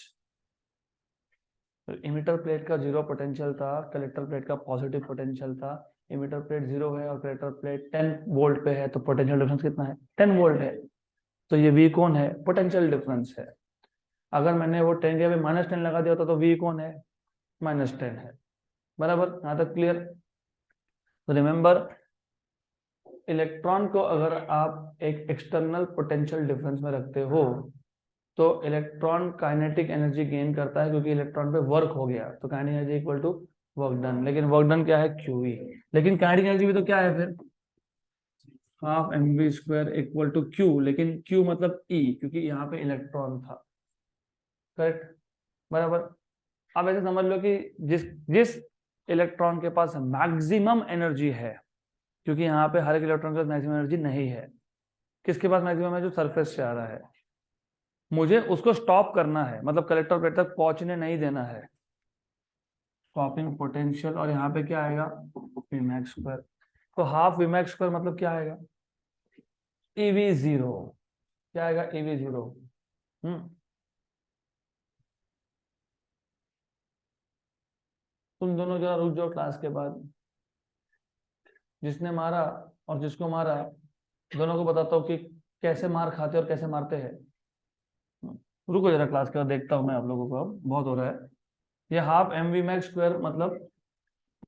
Emitter plate का 0 पोटेंशियल था, कलेक्टर प्लेट का पॉजिटिव पोटेंशियल था। इमिटर प्लेट 0 है और कलेक्टर प्लेट 10 वोल्ट पे है, तो पोटेंशियल डिफरेंस कितना है, 10 वोल्ट है। तो ये V कौन है, पोटेंशियल डिफरेंस है। अगर मैंने वो 10 के माइनस 10 लगा दिया होता तो V कौन है, -10 है, बराबर। यहाँ तक क्लियर। तो रिमेंबर, इलेक्ट्रॉन को अगर आप एक एक्सटर्नल पोटेंशियल डिफरेंस में रखते हो तो इलेक्ट्रॉन काइनेटिक एनर्जी गेन करता है, क्योंकि इलेक्ट्रॉन पे वर्क हो गया, तो kinetic energy equal to work done. लेकिन वर्क डन क्या है, QE। लेकिन काइनेटिक एनर्जी भी तो क्या है फिर, half M we square equal to Q, लेकिन Q मतलब E, क्योंकि यहाँ पे इलेक्ट्रॉन था, करेक्ट, बराबर। अब ऐसे समझ लो कि जिस जिस इलेक्ट्रॉन के पास मैक्सिमम एनर्जी है, क्योंकि यहाँ पे हर एक इलेक्ट्रॉन के पास मैक्सिमम एनर्जी नहीं है, किसके पास मैक्सिमम है? जो सरफेस से आ रहा है, मुझे उसको स्टॉप करना है, मतलब कलेक्टर प्लेट तक पहुंचने नहीं देना है, स्टॉपिंग पोटेंशियल। और यहाँ पे क्या आएगा? Vmax square. तो हाफ Vmax स्क्वायर मतलब क्या आएगा? EV zero. क्या आएगा? EV zero. तुम दोनों जरा रुक जाओ क्लास के बाद, जिसने मारा और जिसको मारा दोनों को बताता हूँ कि कैसे मार खाते और कैसे मारते हैं। रुको जरा, क्लास के बाद देखता हूँ मैं आप लोगों को, अब बहुत हो रहा है। ये हाफ MV मैक्स स्क्वायर मतलब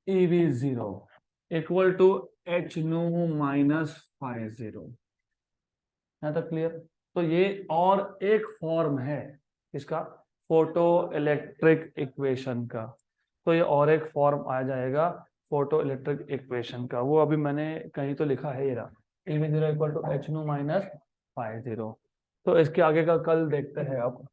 EV zero equal to H nu minus five zero. यहाँ तक क्लियर? तो ये और एक फॉर्म है इसका, फोटो इलेक्ट्रिक इक्वेशन का। तो ये और एक फॉर्म आ जाएगा फोटो इलेक्ट्रिक इक्वेशन का, वो अभी मैंने कहीं तो लिखा है, ये रहा, EV zero equal to H nu minus five zero. तो इसके आगे का कल देखते हैं अब।